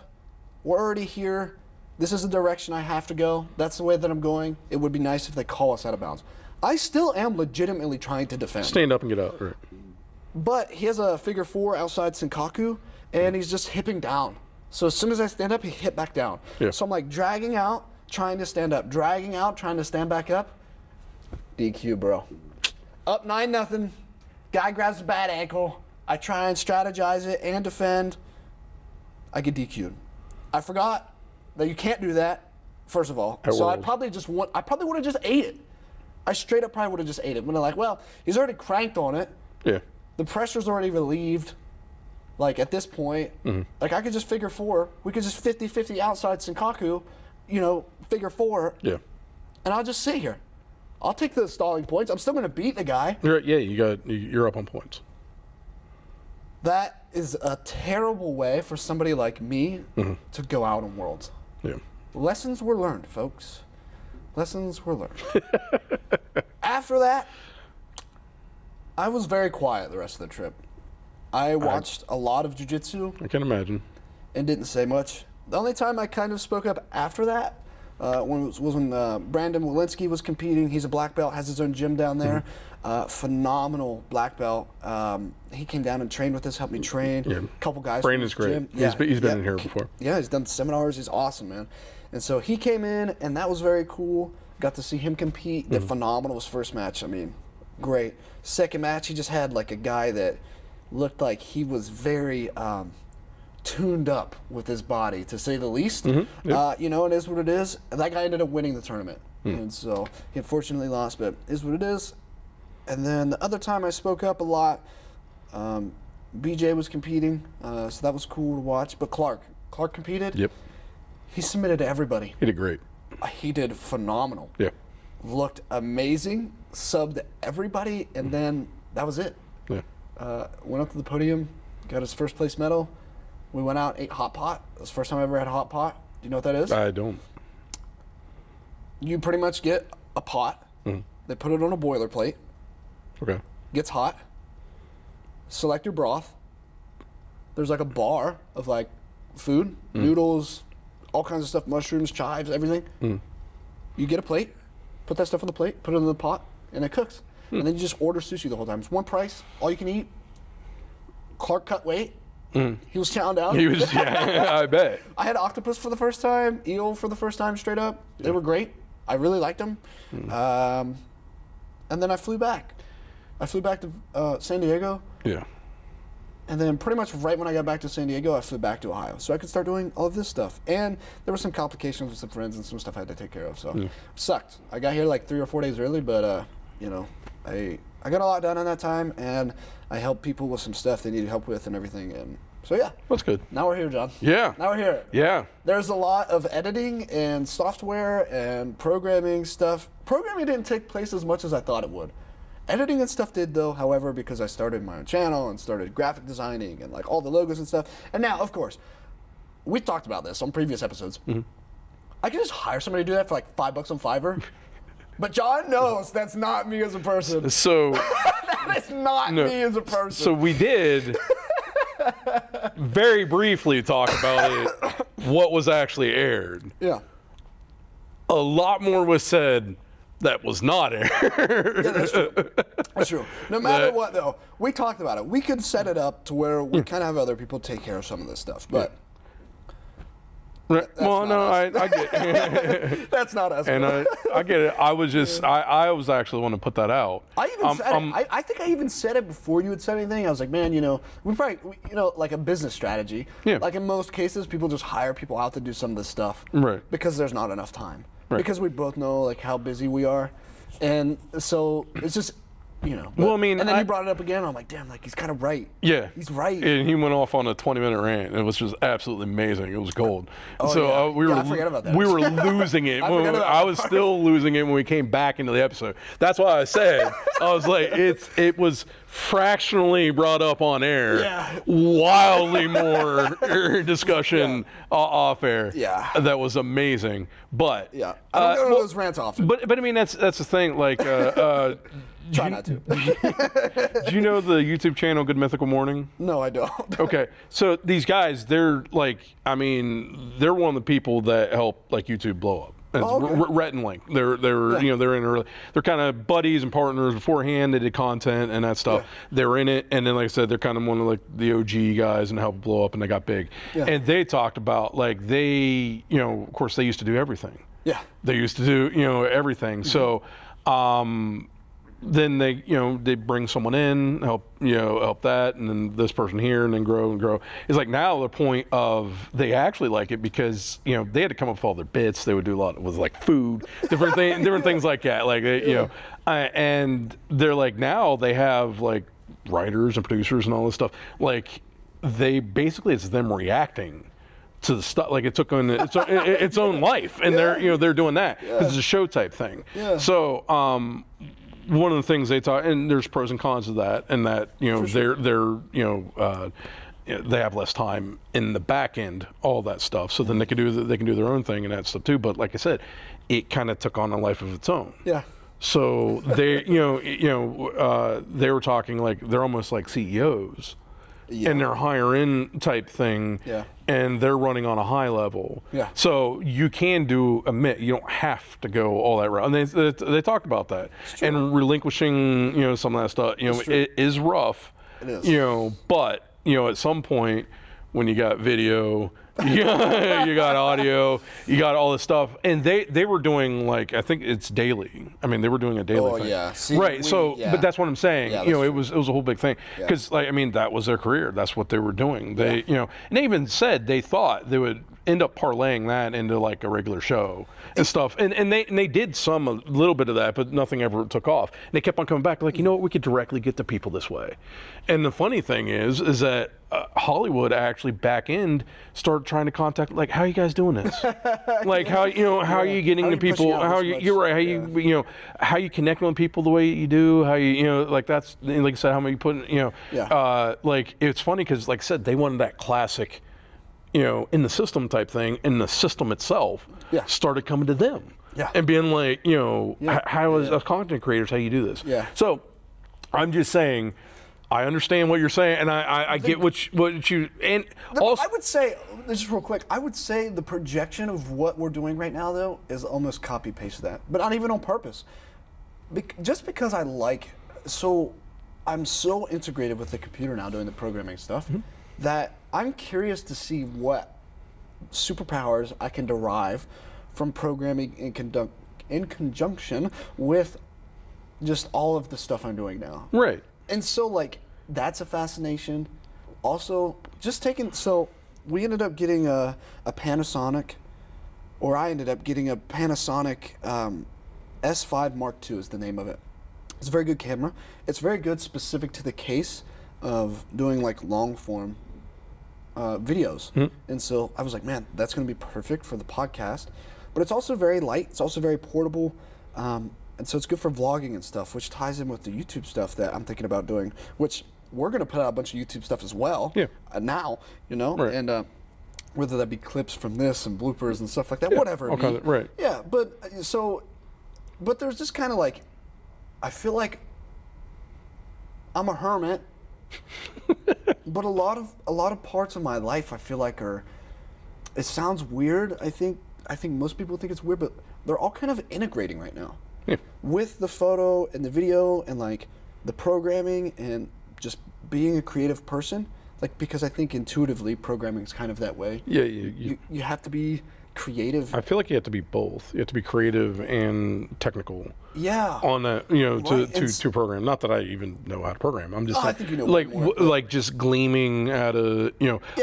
Speaker 1: we're already here. This is the direction I have to go. That's the way that I'm going. It would be nice if they call us out of bounds. I still am legitimately trying to defend.
Speaker 2: Stand up and get out. Right.
Speaker 1: But he has a figure 4 outside Senkaku, and he's just hipping down. So as soon as I stand up, he hit back down.
Speaker 2: Yeah.
Speaker 1: So I'm like dragging out, trying to stand up, dragging out, trying to stand back up. DQ, bro. Up 9-0. Guy grabs a bad ankle. I try and strategize it and defend. I get DQ'd. I forgot that you can't do that, first of all. So I probably would have just ate it. I straight up probably would have just ate it. When they're like, well, he's already cranked on it.
Speaker 2: Yeah.
Speaker 1: The pressure's already relieved. Like, at this point, like, I could just figure 4. We could just 50-50 outside Senkaku, figure 4.
Speaker 2: Yeah.
Speaker 1: And I'll just sit here. I'll take the stalling points. I'm still going to beat the guy.
Speaker 2: Yeah, you're up on points.
Speaker 1: That is a terrible way for somebody like me to go out in Worlds.
Speaker 2: Yeah.
Speaker 1: Lessons were learned, folks. Lessons were learned. After that, I was very quiet the rest of the trip. I watched a lot of jiu-jitsu.
Speaker 2: I can imagine.
Speaker 1: And didn't say much. The only time I kind of spoke up after that was when Brandon Walensky was competing. He's a black belt, has his own gym down there. Phenomenal black belt. He came down and trained with us, helped me train.
Speaker 2: Yeah.
Speaker 1: A couple guys.
Speaker 2: Brandon's great.
Speaker 1: Gym.
Speaker 2: Yeah. He's been in here before.
Speaker 1: Yeah, he's done seminars. He's awesome, man. And so he came in, and that was very cool. Got to see him compete. Did phenomenal his first match. I mean, great. Second match, he just had like a guy that looked like he was very tuned up with his body, to say the least. It is what it is. And that guy ended up winning the tournament. And so he unfortunately lost, but it is what it is. And then the other time I spoke up a lot, BJ was competing, so that was cool to watch. But Clark competed.
Speaker 2: Yep.
Speaker 1: He submitted to everybody.
Speaker 2: He did great.
Speaker 1: He did phenomenal.
Speaker 2: Yeah.
Speaker 1: Looked amazing, subbed everybody, and then that was it.
Speaker 2: Yeah.
Speaker 1: Went up to the podium, got his first place medal. We went out, ate hot pot. It was the first time I ever had hot pot. Do you know what that is?
Speaker 2: I don't.
Speaker 1: You pretty much get a pot. They put it on a boiler plate.
Speaker 2: Okay.
Speaker 1: Gets hot. Select your broth. There's like a bar of like food, noodles, all kinds of stuff, mushrooms, chives, everything. You get a plate, put that stuff on the plate, put it in the pot, and it cooks. And then you just order sushi the whole time. It's one price, all you can eat. Clark cut weight. He was chowing down.
Speaker 2: He was, yeah, I bet.
Speaker 1: I had octopus for the first time, eel for the first time, straight up. They were great. I really liked them. And then I flew back. I flew back to San Diego.
Speaker 2: Yeah.
Speaker 1: And then pretty much right when I got back to San Diego, I flew back to Ohio. So I could start doing all of this stuff. And there were some complications with some friends and some stuff I had to take care of. So sucked. I got here like 3 or 4 days early, but I got a lot done in that time, and I helped people with some stuff they needed help with and everything. And so yeah.
Speaker 2: That's good.
Speaker 1: Now we're here, John.
Speaker 2: Yeah.
Speaker 1: Now we're here.
Speaker 2: Yeah.
Speaker 1: There's a lot of editing and software and programming stuff. Programming didn't take place as much as I thought it would. Editing and stuff did, though, however, because I started my own channel and started graphic designing and like all the logos and stuff. And now, of course, we talked about this on previous episodes. I could just hire somebody to do that for like $5 on Fiverr. But John knows that's not me as a person.
Speaker 2: So
Speaker 1: that is not me as a person.
Speaker 2: So we did very briefly talk about it, what was actually aired.
Speaker 1: Yeah.
Speaker 2: A lot more was said that was not aired.
Speaker 1: Yeah, that's true. That's true. No matter what, though, we talked about it. We could set it up to where we kind of have other people take care of some of this stuff. But
Speaker 2: Well, no, I get it.
Speaker 1: That's not us.
Speaker 2: And I get it. I was just, I was actually the one to put that out.
Speaker 1: I even said it. I think I even said it before you had said anything. I was like, man, we probably, like a business strategy.
Speaker 2: Yeah.
Speaker 1: Like in most cases, people just hire people out to do some of this stuff.
Speaker 2: Right.
Speaker 1: Because there's not enough time.
Speaker 2: Right.
Speaker 1: Because we both know like how busy we are. And so it's just,
Speaker 2: well, I mean,
Speaker 1: and then you brought it up again. And I'm like, damn, like he's kind of right.
Speaker 2: Yeah,
Speaker 1: he's right.
Speaker 2: And he went off on a 20-minute rant. It was just absolutely amazing. It was gold.
Speaker 1: Oh,
Speaker 2: so
Speaker 1: yeah. I forgot about that.
Speaker 2: We were losing it. I was still losing it when we came back into the episode. That's why I said I was like, it was fractionally brought up on air.
Speaker 1: Yeah.
Speaker 2: Wildly more discussion off air.
Speaker 1: Yeah.
Speaker 2: That was amazing. But
Speaker 1: yeah, I don't go to those rants often.
Speaker 2: But I mean that's the thing. Like.
Speaker 1: Try not to.
Speaker 2: Do you know the YouTube channel Good Mythical Morning?
Speaker 1: No, I don't.
Speaker 2: Okay, so these guys, they're like, I mean, they're one of the people that help like YouTube blow up. Rhett and Link. They're they're in early. They're kind of buddies and partners beforehand. They did content and that stuff. Yeah. They're in it, and then like I said, they're kind of one of like the OG guys and helped blow up, and they got big. Yeah. And they talked about like they, of course, they used to do everything.
Speaker 1: Yeah.
Speaker 2: They used to do everything. Mm-hmm. So. Then they bring someone in, help that, and then this person here, and then grow and grow. It's like now the point of they actually like it because they had to come up with all their bits. They would do a lot with like food, different things like that. Like and they're like now they have like writers and producers and all this stuff. Like they basically it's them reacting to the stuff, like it took on its own life, and they're doing that because it's a show type thing. Yeah. So. One of the things they talk, and there's pros and cons of that, and that they have less time in the back end, all that stuff. So then they can do their own thing and that stuff too. But like I said, it kind of took on a life of its own.
Speaker 1: Yeah.
Speaker 2: So they they were talking like they're almost like CEOs. Yeah. And they're higher end type thing, and they're running on a high level. Yeah. So you can you don't have to go all that route. And they talked about that. And relinquishing, some of that stuff, it is rough.
Speaker 1: It is.
Speaker 2: But at some point when you got video, you got audio, you got all this stuff, and they were doing like I think it's daily. I mean, they were doing a daily thing.
Speaker 1: Yeah. See,
Speaker 2: right. But that's what I'm saying. Yeah, it was a whole big thing because that was their career. That's what they were doing. They and they even said they thought they would end up parlaying that into like a regular show and stuff. And they did a little bit of that, but nothing ever took off. And they kept on coming back like, what, we could directly get to people this way. And the funny thing is that Hollywood actually back end started trying to contact like, how are you guys doing this? Like how are you getting to people? How you connecting with people the way you do? How like that's like I said, how many you put like it's funny because like I said, they wanted that classic. In the system type thing, and the system itself started coming to them and being like, how as content creators, how you do this. Yeah. So I'm just saying, I understand what you're saying, and I get what you and also.
Speaker 1: I would say, just real quick, I would say the projection of what we're doing right now, though, is almost copy paste that, but not even on purpose. Just because I'm so integrated with the computer now doing the programming stuff that I'm curious to see what superpowers I can derive from programming in conjunction with just all of the stuff I'm doing now.
Speaker 2: Right.
Speaker 1: And so, like, that's a fascination. Also, we ended up getting a Panasonic, or I ended up getting a Panasonic S5 Mark II is the name of it. It's a very good camera. It's very good specific to the case of doing, like, long form videos. And so I was like, man, that's going to be perfect for the podcast. But it's also very light. It's also very portable. And so it's good for vlogging and stuff, which ties in with the YouTube stuff that I'm thinking about doing, which we're going to put out a bunch of YouTube stuff as well now, right. And whether that be clips from this and bloopers and stuff like that, whatever it be.
Speaker 2: Right.
Speaker 1: Yeah, but there's just kind of like, I feel like I'm a hermit. But a lot of parts of my life I feel like it sounds weird. I think most people think it's weird, but they're all kind of integrating right now. Yeah. With the photo and the video and like the programming and just being a creative person. like, because I think intuitively programming is kind of that way.
Speaker 2: Yeah,
Speaker 1: you have to be creative.
Speaker 2: I feel like you have to be both. You have to be creative and technical.
Speaker 1: Yeah.
Speaker 2: On that, to program. Not that I even know how to program. I'm just
Speaker 1: I think you know
Speaker 2: like
Speaker 1: more,
Speaker 2: like just gleaming at a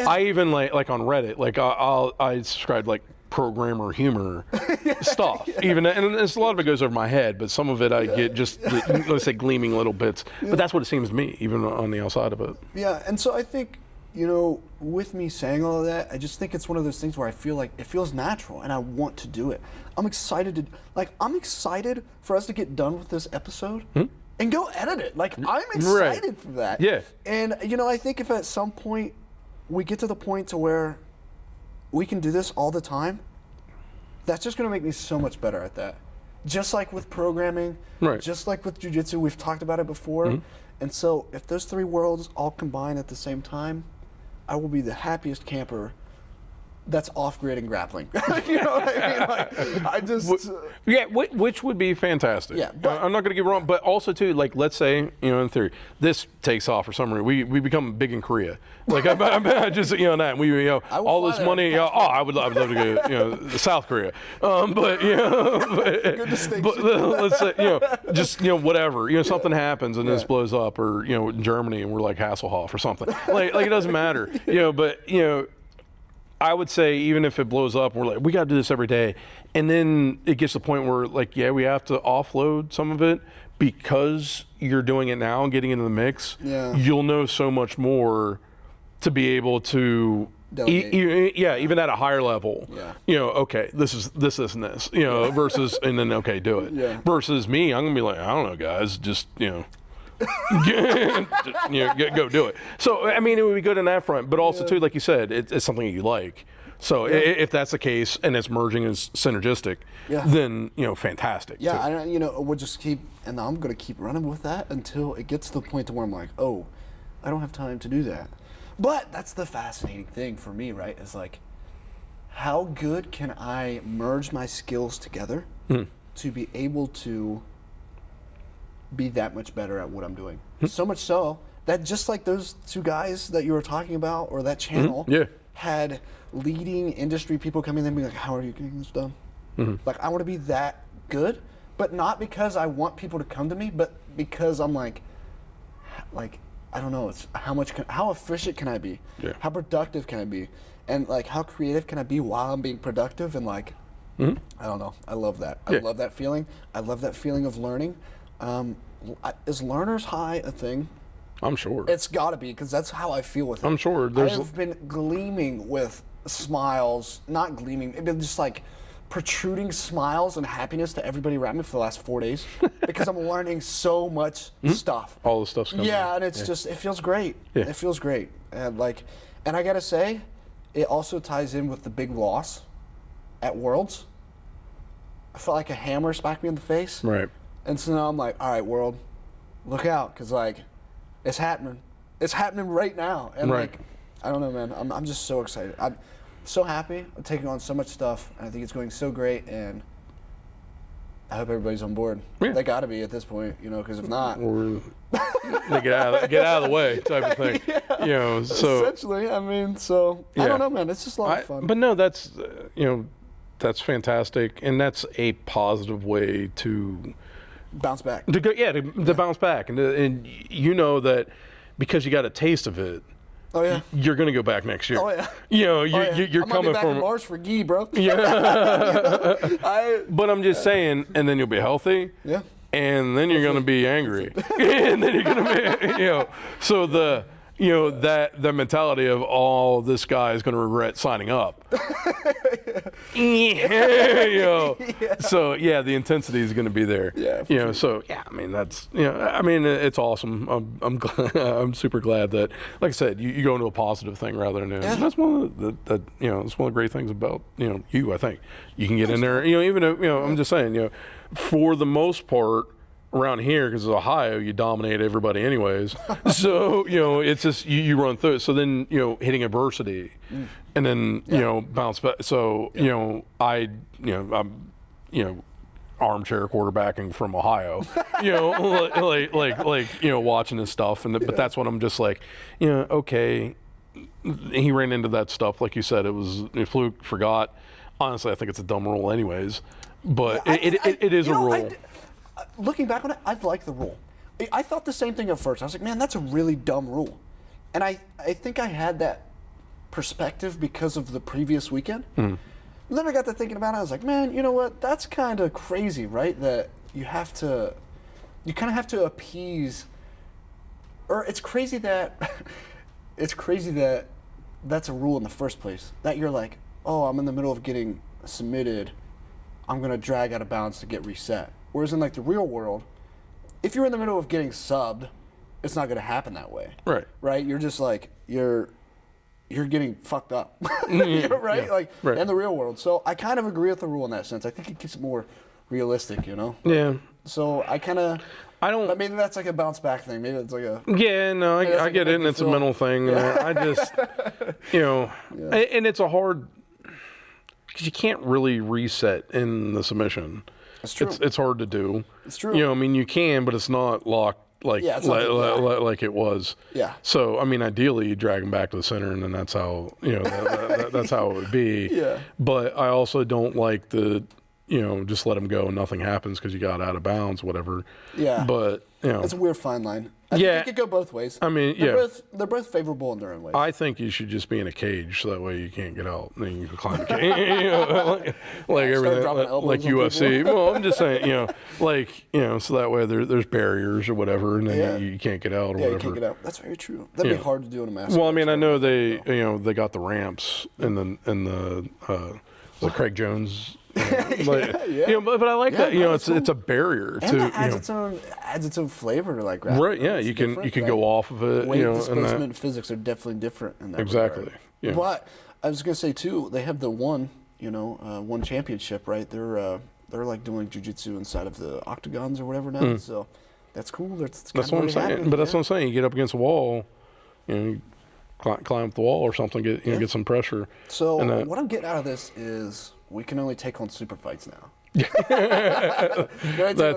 Speaker 2: I even like on Reddit, like I subscribe like programmer humor stuff. Even and it's, a lot of it goes over my head, but some of it I get just let's say gleaming little bits. But that's what it seems to me, even on the outside of it.
Speaker 1: Yeah, and so I think with me saying all of that, I just think it's one of those things where I feel like it feels natural and I want to do it. I'm excited for us to get done with this episode and go edit it. Like, I'm excited for that.
Speaker 2: Yeah.
Speaker 1: And I think if at some point we get to the point to where we can do this all the time, that's just going to make me so much better at that. Just like with programming, just like with jiu-jitsu, we've talked about it before. And so if those three worlds all combine at the same time, I will be the happiest camper that's off-grid and grappling. You know what I mean? Like, I just...
Speaker 2: which would be fantastic.
Speaker 1: Yeah, but,
Speaker 2: I'm not going to get wrong, but also too, like, let's say, in theory, this takes off for some reason. We become big in Korea. Like, I just, that, we, all this money, I would love to go, to South Korea. But
Speaker 1: good distinction.
Speaker 2: But let's say, just, whatever, something happens and this blows up, or, in Germany and we're like Hasselhoff or something. Like it doesn't matter, but, I would say even if it blows up, we're like, we got to do this every day. And then it gets to the point where, like, we have to offload some of it because you're doing it now and getting into the mix.
Speaker 1: Yeah.
Speaker 2: You'll know so much more to be able to, even at a higher level.
Speaker 1: Yeah.
Speaker 2: Okay, this is this, and this, versus, and then, okay, do it.
Speaker 1: Yeah.
Speaker 2: Versus me, I'm going to be like, I don't know, guys, just, go do it. So I mean, it would be good in that front, but also too, like you said, it's something you like. So if that's the case and it's merging as synergistic, then fantastic.
Speaker 1: Yeah, we'll just keep, and I'm gonna keep running with that until it gets to the point to where I'm like, oh, I don't have time to do that. But that's the fascinating thing for me, right? Is like, how good can I merge my skills together to be able to be that much better at what I'm doing. So much so that just like those two guys that you were talking about, or that channel, had leading industry people coming in and being like, how are you getting this done? Like, I want to be that good, but not because I want people to come to me, but because I'm like I don't know, it's how efficient can I be? How productive can I be? And like, how creative can I be while I'm being productive? And like, I don't know, I love that. I love that feeling. I love that feeling of learning. Is learner's high a thing?
Speaker 2: I'm sure.
Speaker 1: It's got to be, because that's how I feel with it.
Speaker 2: I'm sure.
Speaker 1: I've been gleaming with smiles, not gleaming, it's been just like protruding smiles and happiness to everybody around me for the last 4 days because I'm learning so much stuff.
Speaker 2: All the stuff's coming
Speaker 1: out. And it's just, it feels great. It feels great. And I got to say, it also ties in with the big loss at Worlds. I felt like a hammer smacked me in the face.
Speaker 2: Right.
Speaker 1: And so now I'm like, all right, world, look out, because like, it's happening. It's happening right now. And like, I don't know, man. I'm just so excited. I'm so happy. I'm taking on so much stuff, and I think it's going so great. And I hope everybody's on board. They got to be at this point, because if not,
Speaker 2: they get out of the way, type of thing. So
Speaker 1: essentially, I mean, I don't know, man. It's just a lot of fun.
Speaker 2: But no, that's that's fantastic, and that's a positive way to
Speaker 1: bounce back.
Speaker 2: To bounce back, and that because you got a taste of it.
Speaker 1: Oh yeah.
Speaker 2: You're gonna go back next year.
Speaker 1: Oh yeah.
Speaker 2: You're
Speaker 1: I'm
Speaker 2: coming
Speaker 1: back
Speaker 2: from
Speaker 1: in Mars for Gee, bro.
Speaker 2: Yeah. But I'm just saying, and then you'll be healthy.
Speaker 1: Yeah.
Speaker 2: And then you're gonna be angry, and then you're gonna be, So the the mentality of, oh, this guy is gonna regret signing up. So the intensity is going to be there.
Speaker 1: Sure.
Speaker 2: So I mean, that's it's awesome. I'm super glad that, like I said, you go into a positive thing rather than that's one of it's one of the great things about you. I think you can get in there. Even if, I'm just saying, for the most part, around here, because it's Ohio, you dominate everybody anyways. So, it's just, you run through it. So then, hitting adversity and then, bounce back. So, I'm, armchair quarterbacking from Ohio, watching this stuff. But that's what I'm just like, okay, he ran into that stuff. Like you said, it was a fluke, forgot. Honestly, I think it's a dumb rule anyways. But it is a rule.
Speaker 1: Looking back on it, I like the rule. I thought the same thing at first. I was like, man, that's a really dumb rule. And I think I had that perspective because of the previous weekend. Mm. Then I got to thinking about it. I was like, man, you know what? That's kind of crazy, right? That you kind of have to appease, or it's crazy that that's a rule in the first place. That you're like, oh, I'm in the middle of getting submitted, I'm gonna drag out of bounds to get reset. Whereas in like the real world, if you're in the middle of getting subbed, it's not gonna happen that way.
Speaker 2: Right.
Speaker 1: Right? You're just like you're getting fucked up. Right? Yeah. Like in the real world. So I kind of agree with the rule in that sense. I think it keeps it more realistic, you know?
Speaker 2: Yeah.
Speaker 1: So I don't. But maybe that's like a bounce back thing. Maybe it's like a.
Speaker 2: Yeah, no, I get it, and it's a mental thing. Yeah. I just, and it's a hard, because you can't really reset in the submission.
Speaker 1: That's true.
Speaker 2: It's hard to do.
Speaker 1: It's true.
Speaker 2: I mean, you can, but it's not locked like it was.
Speaker 1: Yeah.
Speaker 2: So I mean, ideally, you drag them back to the center, and then that's how that's how it would be.
Speaker 1: Yeah.
Speaker 2: But I also don't like the. Just let them go and nothing happens because you got out of bounds, whatever.
Speaker 1: Yeah.
Speaker 2: But,
Speaker 1: it's a weird fine line. I think it could go both ways.
Speaker 2: I mean,
Speaker 1: they're both favorable in their own ways.
Speaker 2: I think you should just be in a cage so that way you can't get out. And then you can climb the cage. like everything, like UFC. Well, I'm just saying, so that way there's barriers or whatever, and then you can't get out or whatever.
Speaker 1: You can't get out. That's very true. That'd be hard to do in a mask.
Speaker 2: Well, I mean, I know they got the ramps in the Craig Jones. But I like that. It's a barrier
Speaker 1: and
Speaker 2: to.
Speaker 1: That adds its own flavor to like grappling.
Speaker 2: Right. Yeah. You can go off of it.
Speaker 1: Weight displacement and physics are definitely different in that.
Speaker 2: Exactly.
Speaker 1: Regard.
Speaker 2: Yeah.
Speaker 1: But I was gonna say too, they have the one championship, right? They're like doing jiu-jitsu inside of the octagons or whatever now. So that's cool. That's
Speaker 2: what I'm saying. But that's what I'm saying. You get up against a wall, you climb up the wall or something. Get some pressure.
Speaker 1: So what I'm getting out of this is. We can only take on super fights now.
Speaker 2: That's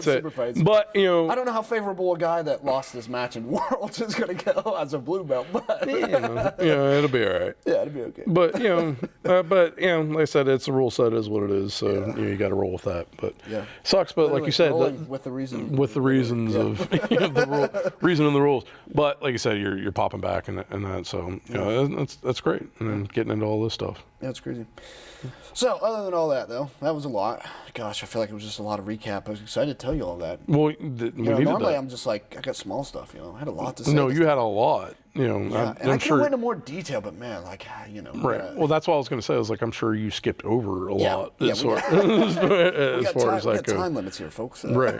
Speaker 2: it. But
Speaker 1: I don't know how favorable a guy that lost his match in Worlds is going to go as a blue belt. But
Speaker 2: it'll be all right.
Speaker 1: Yeah, it'll be okay.
Speaker 2: But like I said, it's a rule set is what it is. So you got to roll with that. But sucks. But like you said,
Speaker 1: with the reasons
Speaker 2: of the reason and the rules. But like you said, you're popping back and that. So that's great. And then getting into all this stuff.
Speaker 1: Yeah, it's crazy. So, other than all that, though, that was a lot. Gosh, I feel like it was just a lot of recap. I was excited to tell you all that.
Speaker 2: Well,
Speaker 1: normally I'm just like, I got small stuff, I had a lot to say.
Speaker 2: No, you had a lot,
Speaker 1: and I can go into more detail, but man,
Speaker 2: Right. Well, that's what I was going to say. I was like, I'm sure you skipped over a lot as far as that goes.
Speaker 1: Time limits here, folks.
Speaker 2: Right.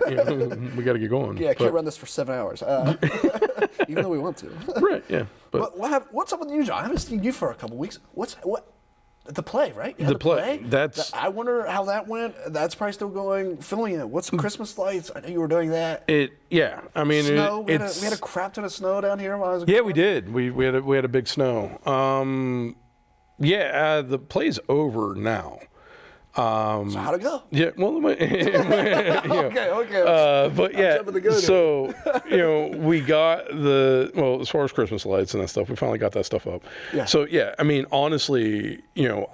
Speaker 2: We got to get going.
Speaker 1: Yeah, I can't run this for 7 hours, even though we want to.
Speaker 2: Right, yeah.
Speaker 1: But what's up with you, John? I haven't seen you for a couple weeks. What? The play, right?
Speaker 2: The play.
Speaker 1: I wonder how that went. That's probably still going. Filling in. What's Christmas lights? I know you were doing that.
Speaker 2: I mean,
Speaker 1: snow. We had a crap ton of snow down here while I was.
Speaker 2: Yeah, we did. We had a big snow. The play's over now.
Speaker 1: So how'd it go?
Speaker 2: Yeah, well,
Speaker 1: okay.
Speaker 2: But so we got as far as Christmas lights and that stuff, we finally got that stuff up.
Speaker 1: Yeah.
Speaker 2: So I mean, honestly,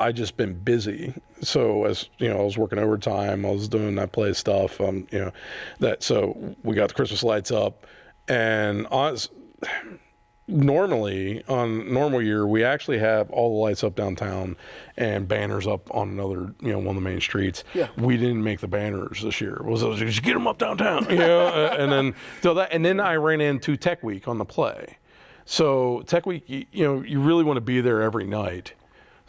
Speaker 2: I just been busy. So as I was working overtime, I was doing that play stuff. So we got the Christmas lights up, and normally on normal year we actually have all the lights up downtown and banners up on another one of the main streets. We didn't make the banners this year. Was just get them up downtown, and then I ran into Tech Week on the play. So Tech Week, you really want to be there every night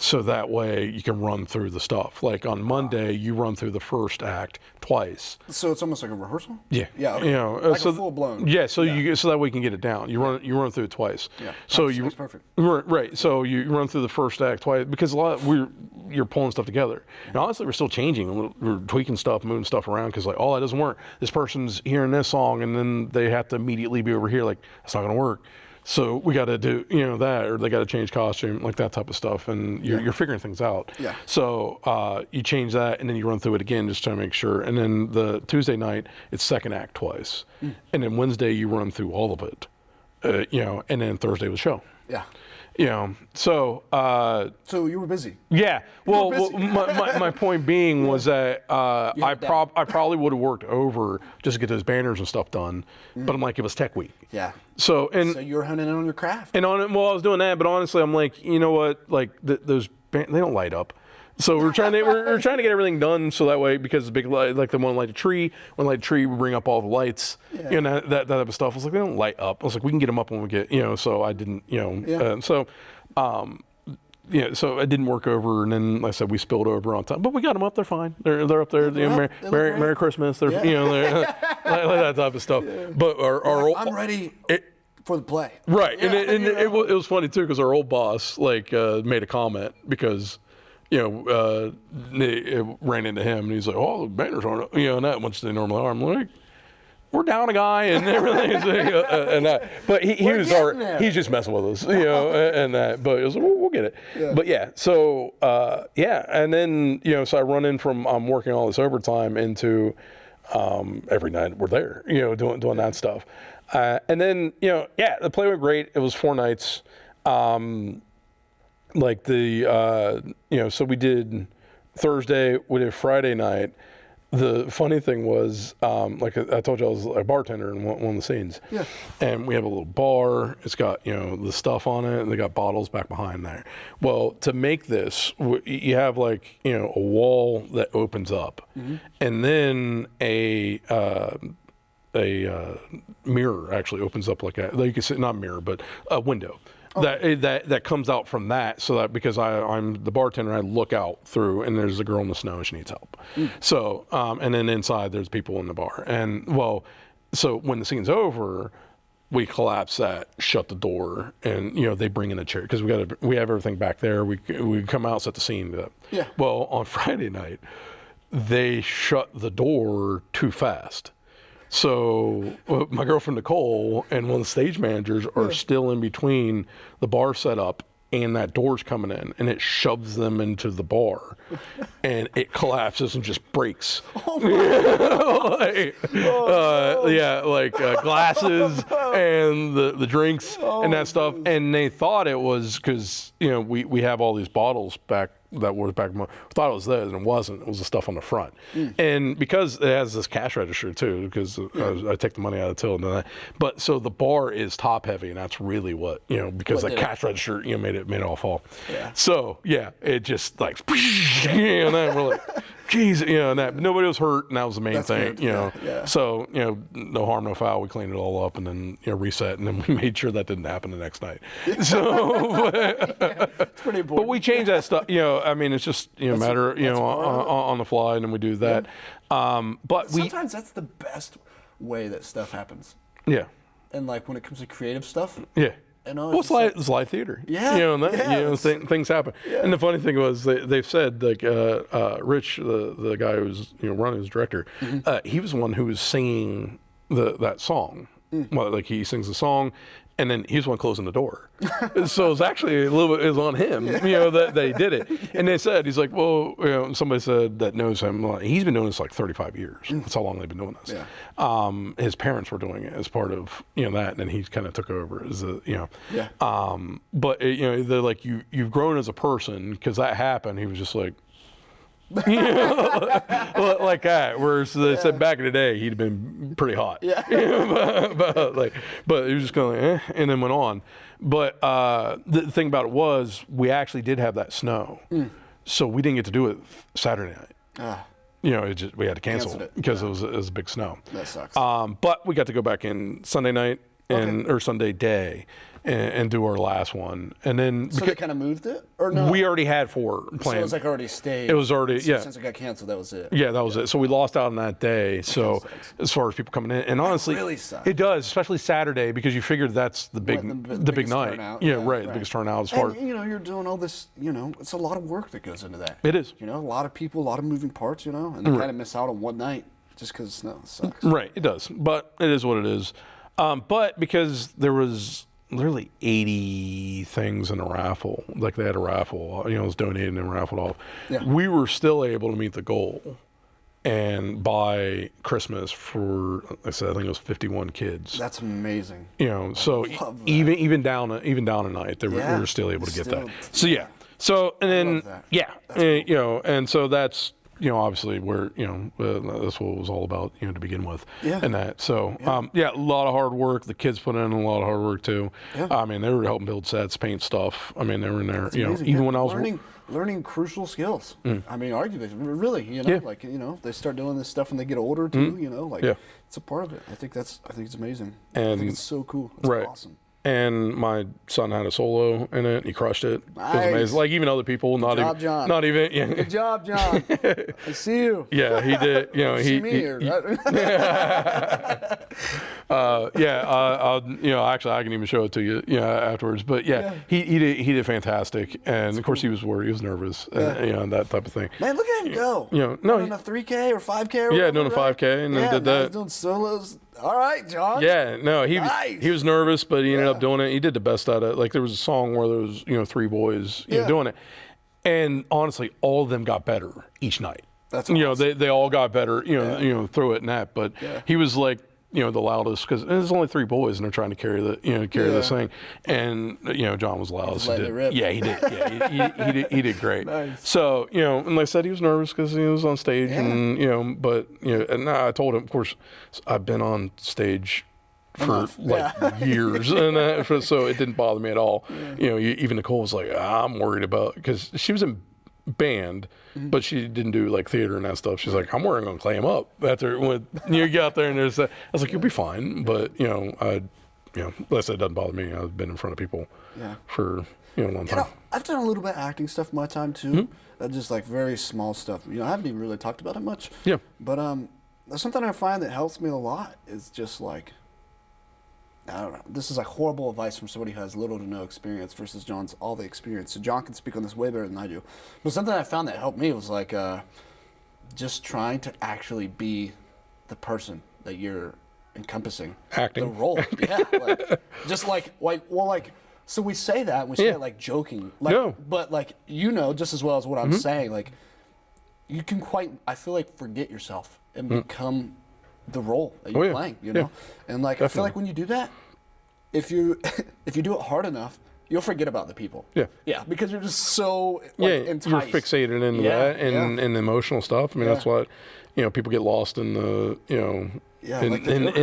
Speaker 2: so that way you can run through the stuff. Like on Monday, you run through the first act twice.
Speaker 1: So it's almost like a rehearsal?
Speaker 2: Yeah.
Speaker 1: Yeah. Okay. Like a full blown.
Speaker 2: Yeah. So that way you can get it down. You run through it twice.
Speaker 1: Yeah.
Speaker 2: So
Speaker 1: that's perfect.
Speaker 2: Right. So you run through the first act twice because you're pulling stuff together. And honestly, we're still changing. We're tweaking stuff, moving stuff around because that doesn't work. This person's hearing this song and then they have to immediately be over here. Like that's not going to work. So we got to do, that, or they got to change costume, like that type of stuff, and you're figuring things out.
Speaker 1: Yeah.
Speaker 2: So you change that, and then you run through it again just to make sure. And then the Tuesday night, it's second act twice, and then Wednesday you run through all of it, and then Thursday was show.
Speaker 1: Yeah.
Speaker 2: So
Speaker 1: you were busy.
Speaker 2: Yeah. Well, my point being was that I probably would have worked over just to get those banners and stuff done, but I'm like, it was tech week.
Speaker 1: Yeah.
Speaker 2: So
Speaker 1: you were honing in on your craft.
Speaker 2: And I was doing that, but honestly, I'm like, you know what? Like those they don't light up. So we're trying to get everything done so that way, because the big light, like the one light a tree, we bring up all the lights, that type of stuff. I was like, they don't light up. I was like, we can get them up when we get, so I didn't, so it ddidn't work over, and then like I said, we spilled over on time, but we got them up. They're fine. They're up there. Merry Christmas. They're they're like that type of stuff. Yeah. But
Speaker 1: I'm ready for the play.
Speaker 2: Right, and it was funny too, because our old boss made a comment because. It ran into him, and he's like, "Oh, the banners aren't, and that once they normally are." I'm like, "We're down a guy and everything," and that. But he's just messing with us, and that. But it was like, we'll get it. Yeah. But yeah, so and then so I run in from working all this overtime into every night we're there, doing that stuff, and then the play went great. It was 4 nights. So we did Thursday, we did Friday night. The funny thing was, like I told you, I was a bartender in one of the scenes. Yeah. And we have a little bar. It's got, the stuff on it, and they got bottles back behind there. Well, to make this, you have a wall that opens up, and then a mirror actually opens up you can say, not mirror, but a window. That comes out from that, so that because I'm the bartender, I look out through, and there's a girl in the snow and she needs help. So and then inside there's people in the bar, and so when the scene's over, we collapse that, shut the door, and they bring in a chair because we have everything back there. We come out, set the scene up. Yeah. Well, on Friday night, they shut the door too fast. So my girlfriend Nicole and one of the stage managers are still in between the bar setup and that door's coming in, and it shoves them into the bar, and it collapses and just breaks. Glasses and the drinks and that stuff. And they thought it was because we have all these bottles back. That was back. Thought it was theirs, and it wasn't. It was the stuff on the front. And because it has this cash register too, because I take the money out of the till and that. But so the bar is top heavy, and that's really what because the cash register made it all fall. Yeah. So it just and then we're like, geez, and that. But nobody was hurt, and that was the main thing. Good. So no harm, no foul. We cleaned it all up, and then reset, and then we made sure that didn't happen the next night. So
Speaker 1: it's pretty important.
Speaker 2: But we changed that stuff. I mean, it's just matter on the fly, and then we do that. But
Speaker 1: sometimes that's the best way that stuff happens.
Speaker 2: Yeah.
Speaker 1: And when it comes to creative stuff.
Speaker 2: Yeah. It's live theater.
Speaker 1: Yeah.
Speaker 2: Things happen. Yeah. And the funny thing was, they've said Rich, the guy who's running as director, he was the one who was singing that song. Well, he sings the song, and then he's the one closing the door. So it's actually a little bit is on him, that they did it. And they said, he's like, well, somebody said that knows him. He's been doing this 35 years. That's how long they've been doing this. Yeah. His parents were doing it as part of that, and then he kind of took over as but they're like, you've grown as a person, because that happened. He was just like. Like that. Whereas they said back in the day he'd been pretty hot. Yeah. but he was just going and then went on. But the thing about it was, we actually did have that snow, so we didn't get to do it Saturday night. We had to cancel it because it was a big snow.
Speaker 1: That sucks.
Speaker 2: But we got to go back in Sunday night or Sunday day. And do our last one, and then
Speaker 1: so they kind of moved it, or no?
Speaker 2: We already had 4 planned. So
Speaker 1: it was already stayed.
Speaker 2: It was already
Speaker 1: Since it got canceled, that was it.
Speaker 2: Yeah, that was it. So we lost out on that day. So as far as people coming in, and honestly,
Speaker 1: really sucks.
Speaker 2: It does, especially Saturday, because you figured that's the big the big night.
Speaker 1: Turnout.
Speaker 2: The biggest turnout as far.
Speaker 1: And, you're doing all this. It's a lot of work that goes into that.
Speaker 2: It is.
Speaker 1: A lot of people, a lot of moving parts. And they kind of miss out on one night just because snow sucks.
Speaker 2: Right, it does, but it is what it is. But because there was literally 80 things in a raffle, they had a raffle, it was donated and raffled off. Yeah. We were still able to meet the goal And by Christmas, for like I said, I think it was 51 kids.
Speaker 1: That's amazing.
Speaker 2: So even down a night, we were still able to get that. So yeah. So and then cool. And so that's obviously where that's what it was all about to begin with. Yeah. And that a lot of hard work. The kids put in a lot of hard work too. Yeah. I mean, they were helping build sets, paint stuff. I mean, they were in there. Even when I was
Speaker 1: learning crucial skills. I mean, arguably, really, they start doing this stuff when they get older too. It's a part of it. I think it's amazing. And I think it's so cool. It's awesome.
Speaker 2: And my son had a solo in it. He crushed it.
Speaker 1: Nice.
Speaker 2: It was amazing. Like even other people,
Speaker 1: Good job, John. Good job, John. I see you.
Speaker 2: Yeah, he did.
Speaker 1: See me here.
Speaker 2: Actually, I can even show it to you. Afterwards. But he did fantastic. And of course, he was worried. He was nervous. And that type of thing.
Speaker 1: Man, look at him go. On a 3K or 5K. Or
Speaker 2: whatever, doing a 5K and then did that.
Speaker 1: He's doing solos. All right, John.
Speaker 2: Yeah, no, he was nervous, but he ended up doing it. He did the best out of it. Like there was a song where there was 3 boys doing it, and honestly, all of them got better each night.
Speaker 1: That's awesome.
Speaker 2: They all got better. Through it and that. But he was like the loudest because there's only 3 boys and they're trying to carry this thing, and John was the loudest.
Speaker 1: He did.
Speaker 2: Yeah, he did. Yeah, he did great.
Speaker 1: Nice.
Speaker 2: So and like I said, he was nervous because he was on stage, and but and I told him, of course, I've been on stage for years, and so it didn't bother me at all. Yeah. Even Nicole was like, I'm worried about because she was in band, but she didn't do like theater and that stuff. She's like, I'm worried I'm gonna clam up after when you get out there and there's that. I was like, you'll be fine, but like I said, it doesn't bother me. I've been in front of people for a long time.
Speaker 1: I've done a little bit of acting stuff in my time too. Just like very small stuff. I haven't even really talked about it much.
Speaker 2: Yeah.
Speaker 1: But there's something I find that helps me a lot is just like, I don't know. This is like horrible advice from somebody who has little to no experience versus John's all the experience. So John can speak on this way better than I do. But something I found that helped me was like just trying to actually be the person that you're encompassing.
Speaker 2: Acting.
Speaker 1: The role. So we say that, and we say it like joking. But like, just as well as what I'm saying, like you can I feel like forget yourself and become the role that you're playing, and like, definitely. I feel like when you do that, if you do it hard enough, you'll forget about the people. Yeah, because you're just so enticed.
Speaker 2: You're fixated into that and the emotional stuff. I mean, that's what people get lost in the in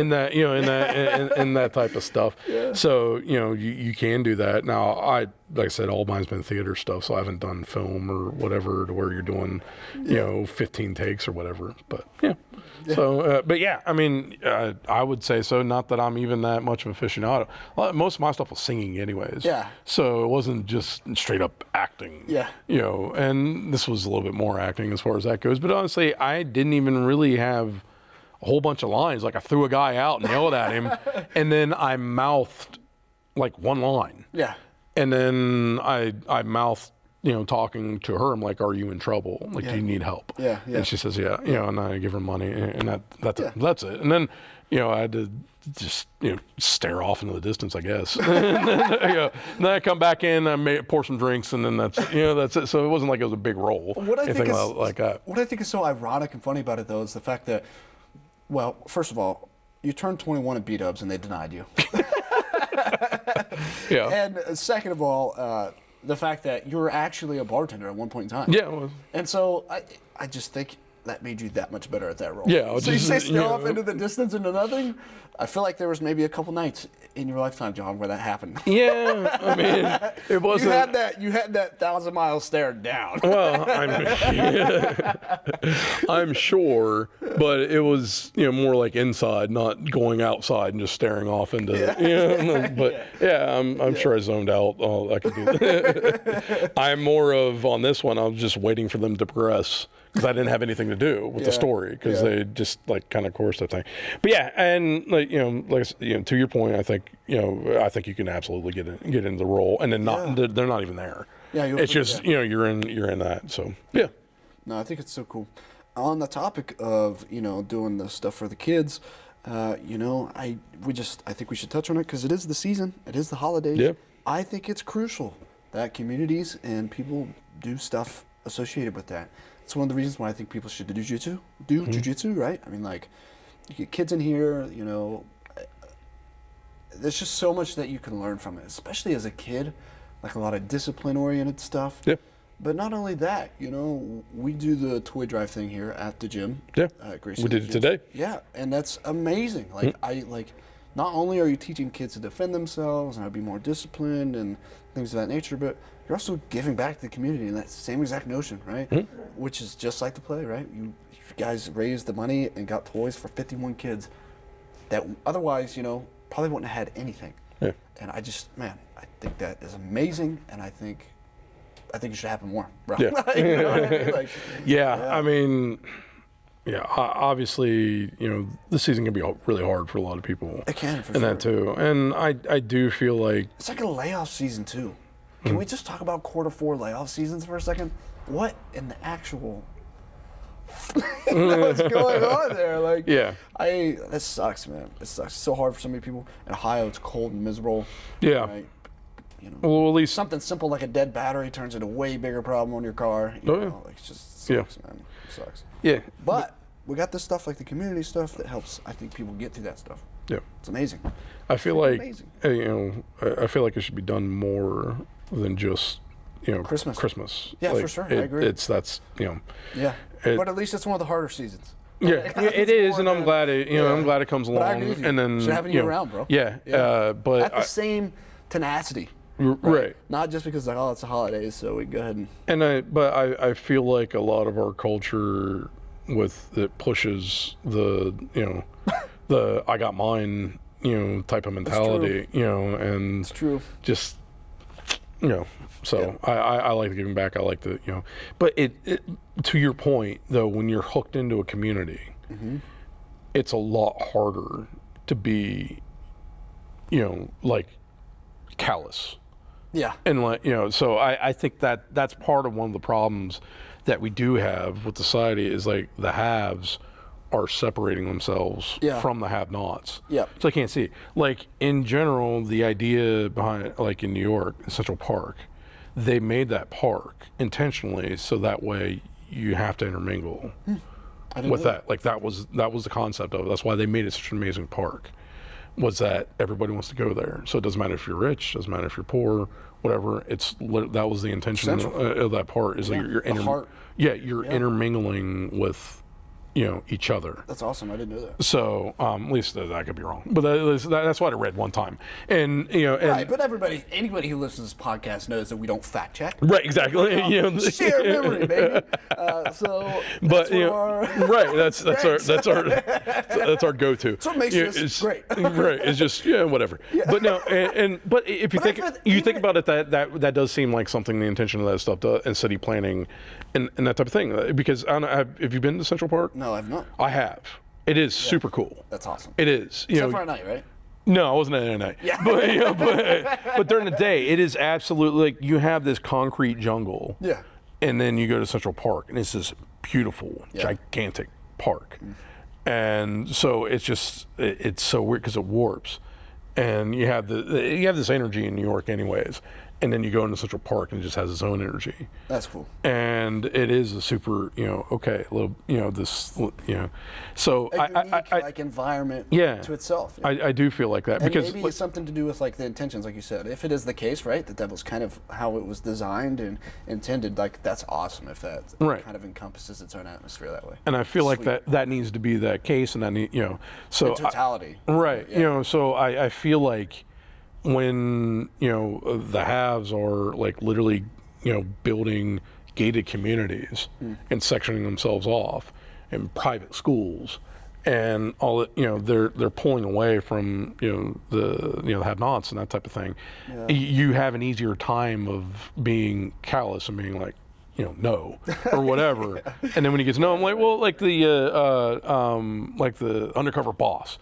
Speaker 2: that type of stuff. Yeah. So you can do that. Now like I said, all mine's been theater stuff, so I haven't done film or whatever to where you're doing 15 takes or whatever. But So, I mean, I would say so. Not that I'm even that much of an aficionado. Most of my stuff was singing, anyways.
Speaker 1: Yeah.
Speaker 2: So it wasn't just straight up acting.
Speaker 1: Yeah.
Speaker 2: And this was a little bit more acting as far as that goes. But honestly, I didn't even really have a whole bunch of lines. Like I threw a guy out and yelled at him, and then I mouthed like one line.
Speaker 1: Yeah.
Speaker 2: And then I mouthed. Talking to her, I'm like, "Are you in trouble? Like, do you need help?"
Speaker 1: Yeah.
Speaker 2: And she says, "Yeah." And I give her money, and that's it. And then, I had to just stare off into the distance, I guess. And then I come back in, I pour some drinks, and then that's it. So it wasn't like it was a big role.
Speaker 1: What I think is so ironic and funny about it, though, is the fact that, well, first of all, you turned 21 at B-Dubs and they denied you.
Speaker 2: Yeah.
Speaker 1: And second of all, the fact that you were actually a bartender at one point in time.
Speaker 2: Yeah, it was.
Speaker 1: And so I just think that made you that much better at that role.
Speaker 2: Yeah.
Speaker 1: So you say stare off into the distance into nothing? I feel like there was maybe a couple nights in your lifetime, John, where that happened.
Speaker 2: Yeah. I mean, it wasn't.
Speaker 1: You had that 1,000-mile stare down.
Speaker 2: Well, I'm sure, but it was more like inside, not going outside and just staring off into. I'm sure I zoned out. Oh, I could do that. I'm more of on this one. I was just waiting for them to progress. Because I didn't have anything to do with the story, because they just like kind of coerced that thing. But and like to your point, I think you can absolutely get into the role, and then they're not even there. Yeah, it's just you're in that. So yeah.
Speaker 1: No, I think it's so cool. On the topic of doing the stuff for the kids, I think we should touch on it because it is the season, it is the holidays.
Speaker 2: Yeah.
Speaker 1: I think it's crucial that communities and people do stuff associated with that. It's one of the reasons why I think people should do jujitsu, right? I mean, like, you get kids in here, you know, there's just so much that you can learn from it, especially as a kid, like a lot of discipline-oriented stuff.
Speaker 2: Yeah.
Speaker 1: But not only that, you know, we do the toy drive thing here at the gym.
Speaker 2: Yeah. We did it today.
Speaker 1: Yeah, and that's amazing. Like, not only are you teaching kids to defend themselves and how to be more disciplined and things of that nature, but you're also giving back to the community in that same exact notion, right? Which is just like the play, right? You guys raised the money and got toys for 51 kids that otherwise, you know, probably wouldn't have had anything.
Speaker 2: Yeah.
Speaker 1: And I think that is amazing, and I think it should happen more, bro.
Speaker 2: Yeah.
Speaker 1: You know what I mean? Like,
Speaker 2: I mean, obviously, you know, this season can be really hard for a lot of people.
Speaker 1: It can, for
Speaker 2: and
Speaker 1: sure.
Speaker 2: that too. And I do feel like
Speaker 1: it's like a layoff season too. Can we just talk about Q4 layoff seasons for a second? What in the actual what's going on there? Like, this sucks, man. It sucks. It's so hard for so many people. In Ohio, it's cold and miserable.
Speaker 2: Yeah.
Speaker 1: Right? You know,
Speaker 2: well, at least
Speaker 1: something simple like a dead battery turns into a way bigger problem on your car. You know, like, it just sucks, man. It sucks.
Speaker 2: Yeah.
Speaker 1: But we got this stuff like the community stuff that helps, I think, people get through that stuff.
Speaker 2: Yeah.
Speaker 1: It's amazing.
Speaker 2: I feel like, you know, I feel like it should be done more than just, you know, Christmas.
Speaker 1: Yeah,
Speaker 2: like,
Speaker 1: for sure. I agree.
Speaker 2: That's, you know.
Speaker 1: Yeah. But at least it's one of the harder seasons.
Speaker 2: Yeah, it is, and I'm glad it, you know, I'm glad it comes along.
Speaker 1: But I agree with you.
Speaker 2: And then
Speaker 1: should happen year round, bro.
Speaker 2: Yeah. But
Speaker 1: at the same tenacity.
Speaker 2: Right.
Speaker 1: Not just because like, it's the holidays, so we go ahead
Speaker 2: and I feel like a lot of our culture it pushes the, you know, the I got mine, you know, type of mentality, you know, and
Speaker 1: it's true.
Speaker 2: Just, you know, so I like giving back. I like the, you know, but it to your point though, when you're hooked into a community, it's a lot harder to be, you know, like callous.
Speaker 1: Yeah.
Speaker 2: And like, you know, so I think that's part of one of the problems that we do have with society is like the haves are separating themselves from the have-nots.
Speaker 1: Yeah.
Speaker 2: So I can't see. Like in general, the idea behind it, like in New York, in Central Park, they made that park intentionally so that way you have to intermingle with that. Like that was the concept of it. That's why they made it such an amazing park. Was that everybody wants to go there. So it doesn't matter if you're rich, doesn't matter if you're poor, whatever. That was the intention of that part. Is like you're intermingling with, you know, each other.
Speaker 1: That's awesome. I didn't know that.
Speaker 2: So at least I could be wrong, but that's what I read one time. And you know,
Speaker 1: right. But anybody who listens to this podcast knows that we don't fact check.
Speaker 2: Right. Exactly.
Speaker 1: You know, share memory, baby. So,
Speaker 2: but you know, right. That's our go-to.
Speaker 1: That's what makes this great.
Speaker 2: Right. It's just whatever. Yeah. But no, but if you think about it, that does seem like something the intention of that stuff and city planning, and that type of thing. Because I don't know, have you been to Central Park?
Speaker 1: No, I've not.
Speaker 2: I have. It is super cool.
Speaker 1: That's awesome.
Speaker 2: It is.
Speaker 1: Except for at night, right?
Speaker 2: No, I wasn't at night. Yeah. But, you know, but during the day, it is absolutely like you have this concrete jungle.
Speaker 1: Yeah.
Speaker 2: And then you go to Central Park, and it's this beautiful, gigantic park. And so it's so weird because it warps, and you have this energy in New York, anyways. And then you go into Central Park and it just has its own energy.
Speaker 1: That's cool.
Speaker 2: And it is a super, you know, little, you know, this, you know, so
Speaker 1: a unique, like environment to itself.
Speaker 2: You know? I do feel like that.
Speaker 1: And
Speaker 2: because
Speaker 1: maybe it's something to do with like the intentions, like you said. If it is the case, right, that was kind of how it was designed and intended, like that's awesome if that kind of encompasses its own atmosphere that way.
Speaker 2: And I feel like that needs to be that case, and you know, so.
Speaker 1: In totality.
Speaker 2: Right. You know, so I feel like, when, you know, the haves are like literally, you know, building gated communities and sectioning themselves off in private schools and all that, you know, they're pulling away from, you know, the have-nots and that type of thing. Yeah. You have an easier time of being callous and being like, you know, no, or whatever. And then when he gets no, I'm like, well, like the Undercover Boss.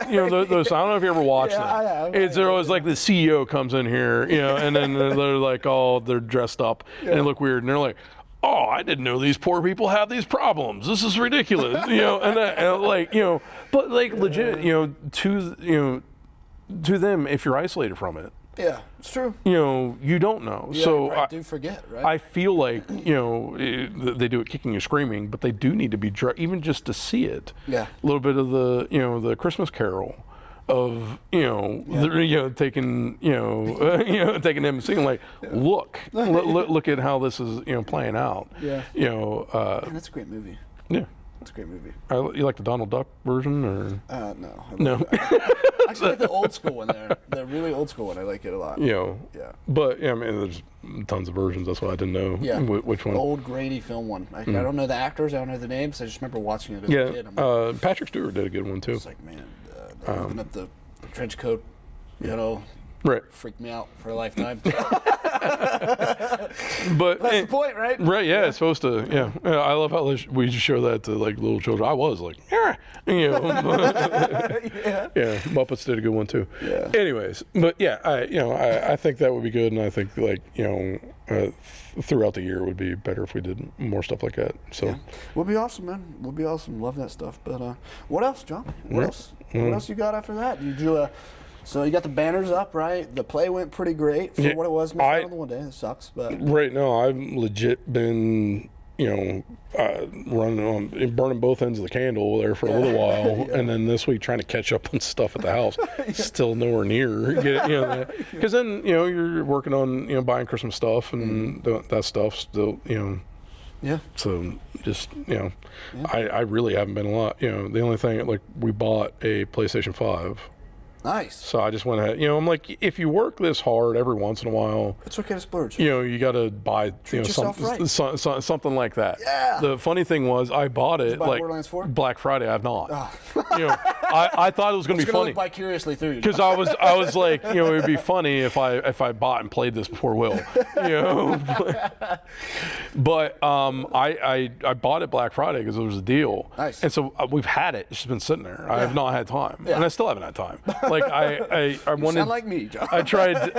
Speaker 2: You know, those, I don't know if you ever watched that. It's always like the CEO comes in here, you know, and then they're like, they're dressed up and they look weird, and they're like, oh, I didn't know these poor people have these problems. This is ridiculous, you know, and like, you know, but like legit, you know, to them, if you're isolated from it,
Speaker 1: Yeah, it's true.
Speaker 2: You know, you don't know.
Speaker 1: Yeah,
Speaker 2: so
Speaker 1: I do forget, right?
Speaker 2: I feel like, you know, they do it kicking and screaming, but they do need to be even just to see it.
Speaker 1: Yeah.
Speaker 2: A little bit of the, you know, the Christmas Carol of, you know, taking, taking them and seeing like, look at how this is, you know, playing out.
Speaker 1: Yeah.
Speaker 2: You know.
Speaker 1: Man, that's a great movie.
Speaker 2: Yeah.
Speaker 1: It's a great movie.
Speaker 2: You like the Donald Duck version, or?
Speaker 1: No.
Speaker 2: No.
Speaker 1: Actually, I like the old school one there. The really old school one. I like it a lot.
Speaker 2: You know.
Speaker 1: Yeah.
Speaker 2: But, yeah, I mean, there's tons of versions. That's why I didn't know which one.
Speaker 1: The old grainy film one. I don't know the actors. I don't know the names. I just remember watching it as a kid.
Speaker 2: Like, Patrick Stewart did a good one, too.
Speaker 1: It's like, man, open up the trench coat, you know.
Speaker 2: Right.
Speaker 1: Freaked me out for a lifetime.
Speaker 2: But
Speaker 1: that's the point, right?
Speaker 2: Right, yeah, it's supposed to, yeah. I love how we just show that to like little children. I was like, you know. Yeah, Muppets did a good one too.
Speaker 1: Yeah.
Speaker 2: Anyways, but yeah, I think that would be good, and I think like, you know, throughout the year would be better if we did more stuff like that. So
Speaker 1: would be awesome, man. Would be awesome. Love that stuff. But what else, John? What else? What else you got after that? You do so you got the banners up, right? The play went pretty great for what it was. Missed out on the one day. It sucks, but
Speaker 2: right now I've legit been, you know, burning both ends of the candle there for a little while, and then this week trying to catch up on stuff at the house. Still nowhere near get it, you know, because then, you know, you're working on, you know, buying Christmas stuff and that stuff still, you know.
Speaker 1: Yeah.
Speaker 2: So just, you know, I really haven't been a lot. You know, the only thing, like, we bought a PlayStation 5.
Speaker 1: Nice.
Speaker 2: So I just went ahead. You know, I'm like, if you work this hard every once in a while,
Speaker 1: it's okay to splurge.
Speaker 2: You know, you got to buy, something like that.
Speaker 1: Yeah.
Speaker 2: The funny thing was, I bought it like
Speaker 1: Borderlands 4?
Speaker 2: Black Friday. I've not. You know, I thought it was going to be funny.
Speaker 1: Look vicariously through you.
Speaker 2: Because I was like, you know, it'd be funny if I bought and played this before Will. You know. But I bought it Black Friday because it was a deal.
Speaker 1: Nice.
Speaker 2: And so we've had it. It's just been sitting there. I have not had time, and I still haven't had time. Like I wanted.
Speaker 1: Sound like me, John.
Speaker 2: I tried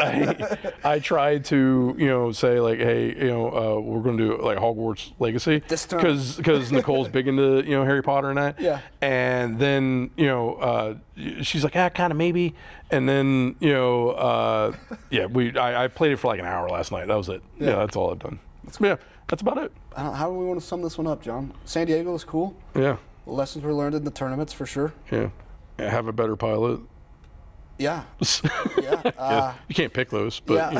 Speaker 2: to, you know, say like, hey, you know, we're going to do like Hogwarts Legacy
Speaker 1: this time,
Speaker 2: because Nicole's big into, you know, Harry Potter and that.
Speaker 1: Yeah.
Speaker 2: And then, you know, she's like, kind of maybe. And then, you know, I played it for like an hour last night. That was it. Yeah, that's all I've done. That's about it.
Speaker 1: How do we want to sum this one up, John? San Diego was cool.
Speaker 2: Yeah.
Speaker 1: The lessons were learned in the tournaments for sure.
Speaker 2: Yeah. Have a better pilot.
Speaker 1: Yeah.
Speaker 2: You can't pick those, but you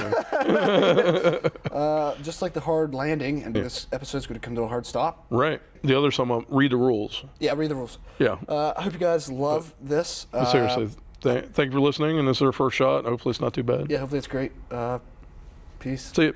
Speaker 1: know. Just like the hard landing, and this episode's going to come to a hard stop.
Speaker 2: Right. The other sum read the rules.
Speaker 1: Yeah, read the rules.
Speaker 2: Yeah.
Speaker 1: I hope you guys love this.
Speaker 2: Seriously, thank you for listening, and this is our first shot. Hopefully it's not too bad.
Speaker 1: Yeah, hopefully it's great. Peace.
Speaker 2: See you.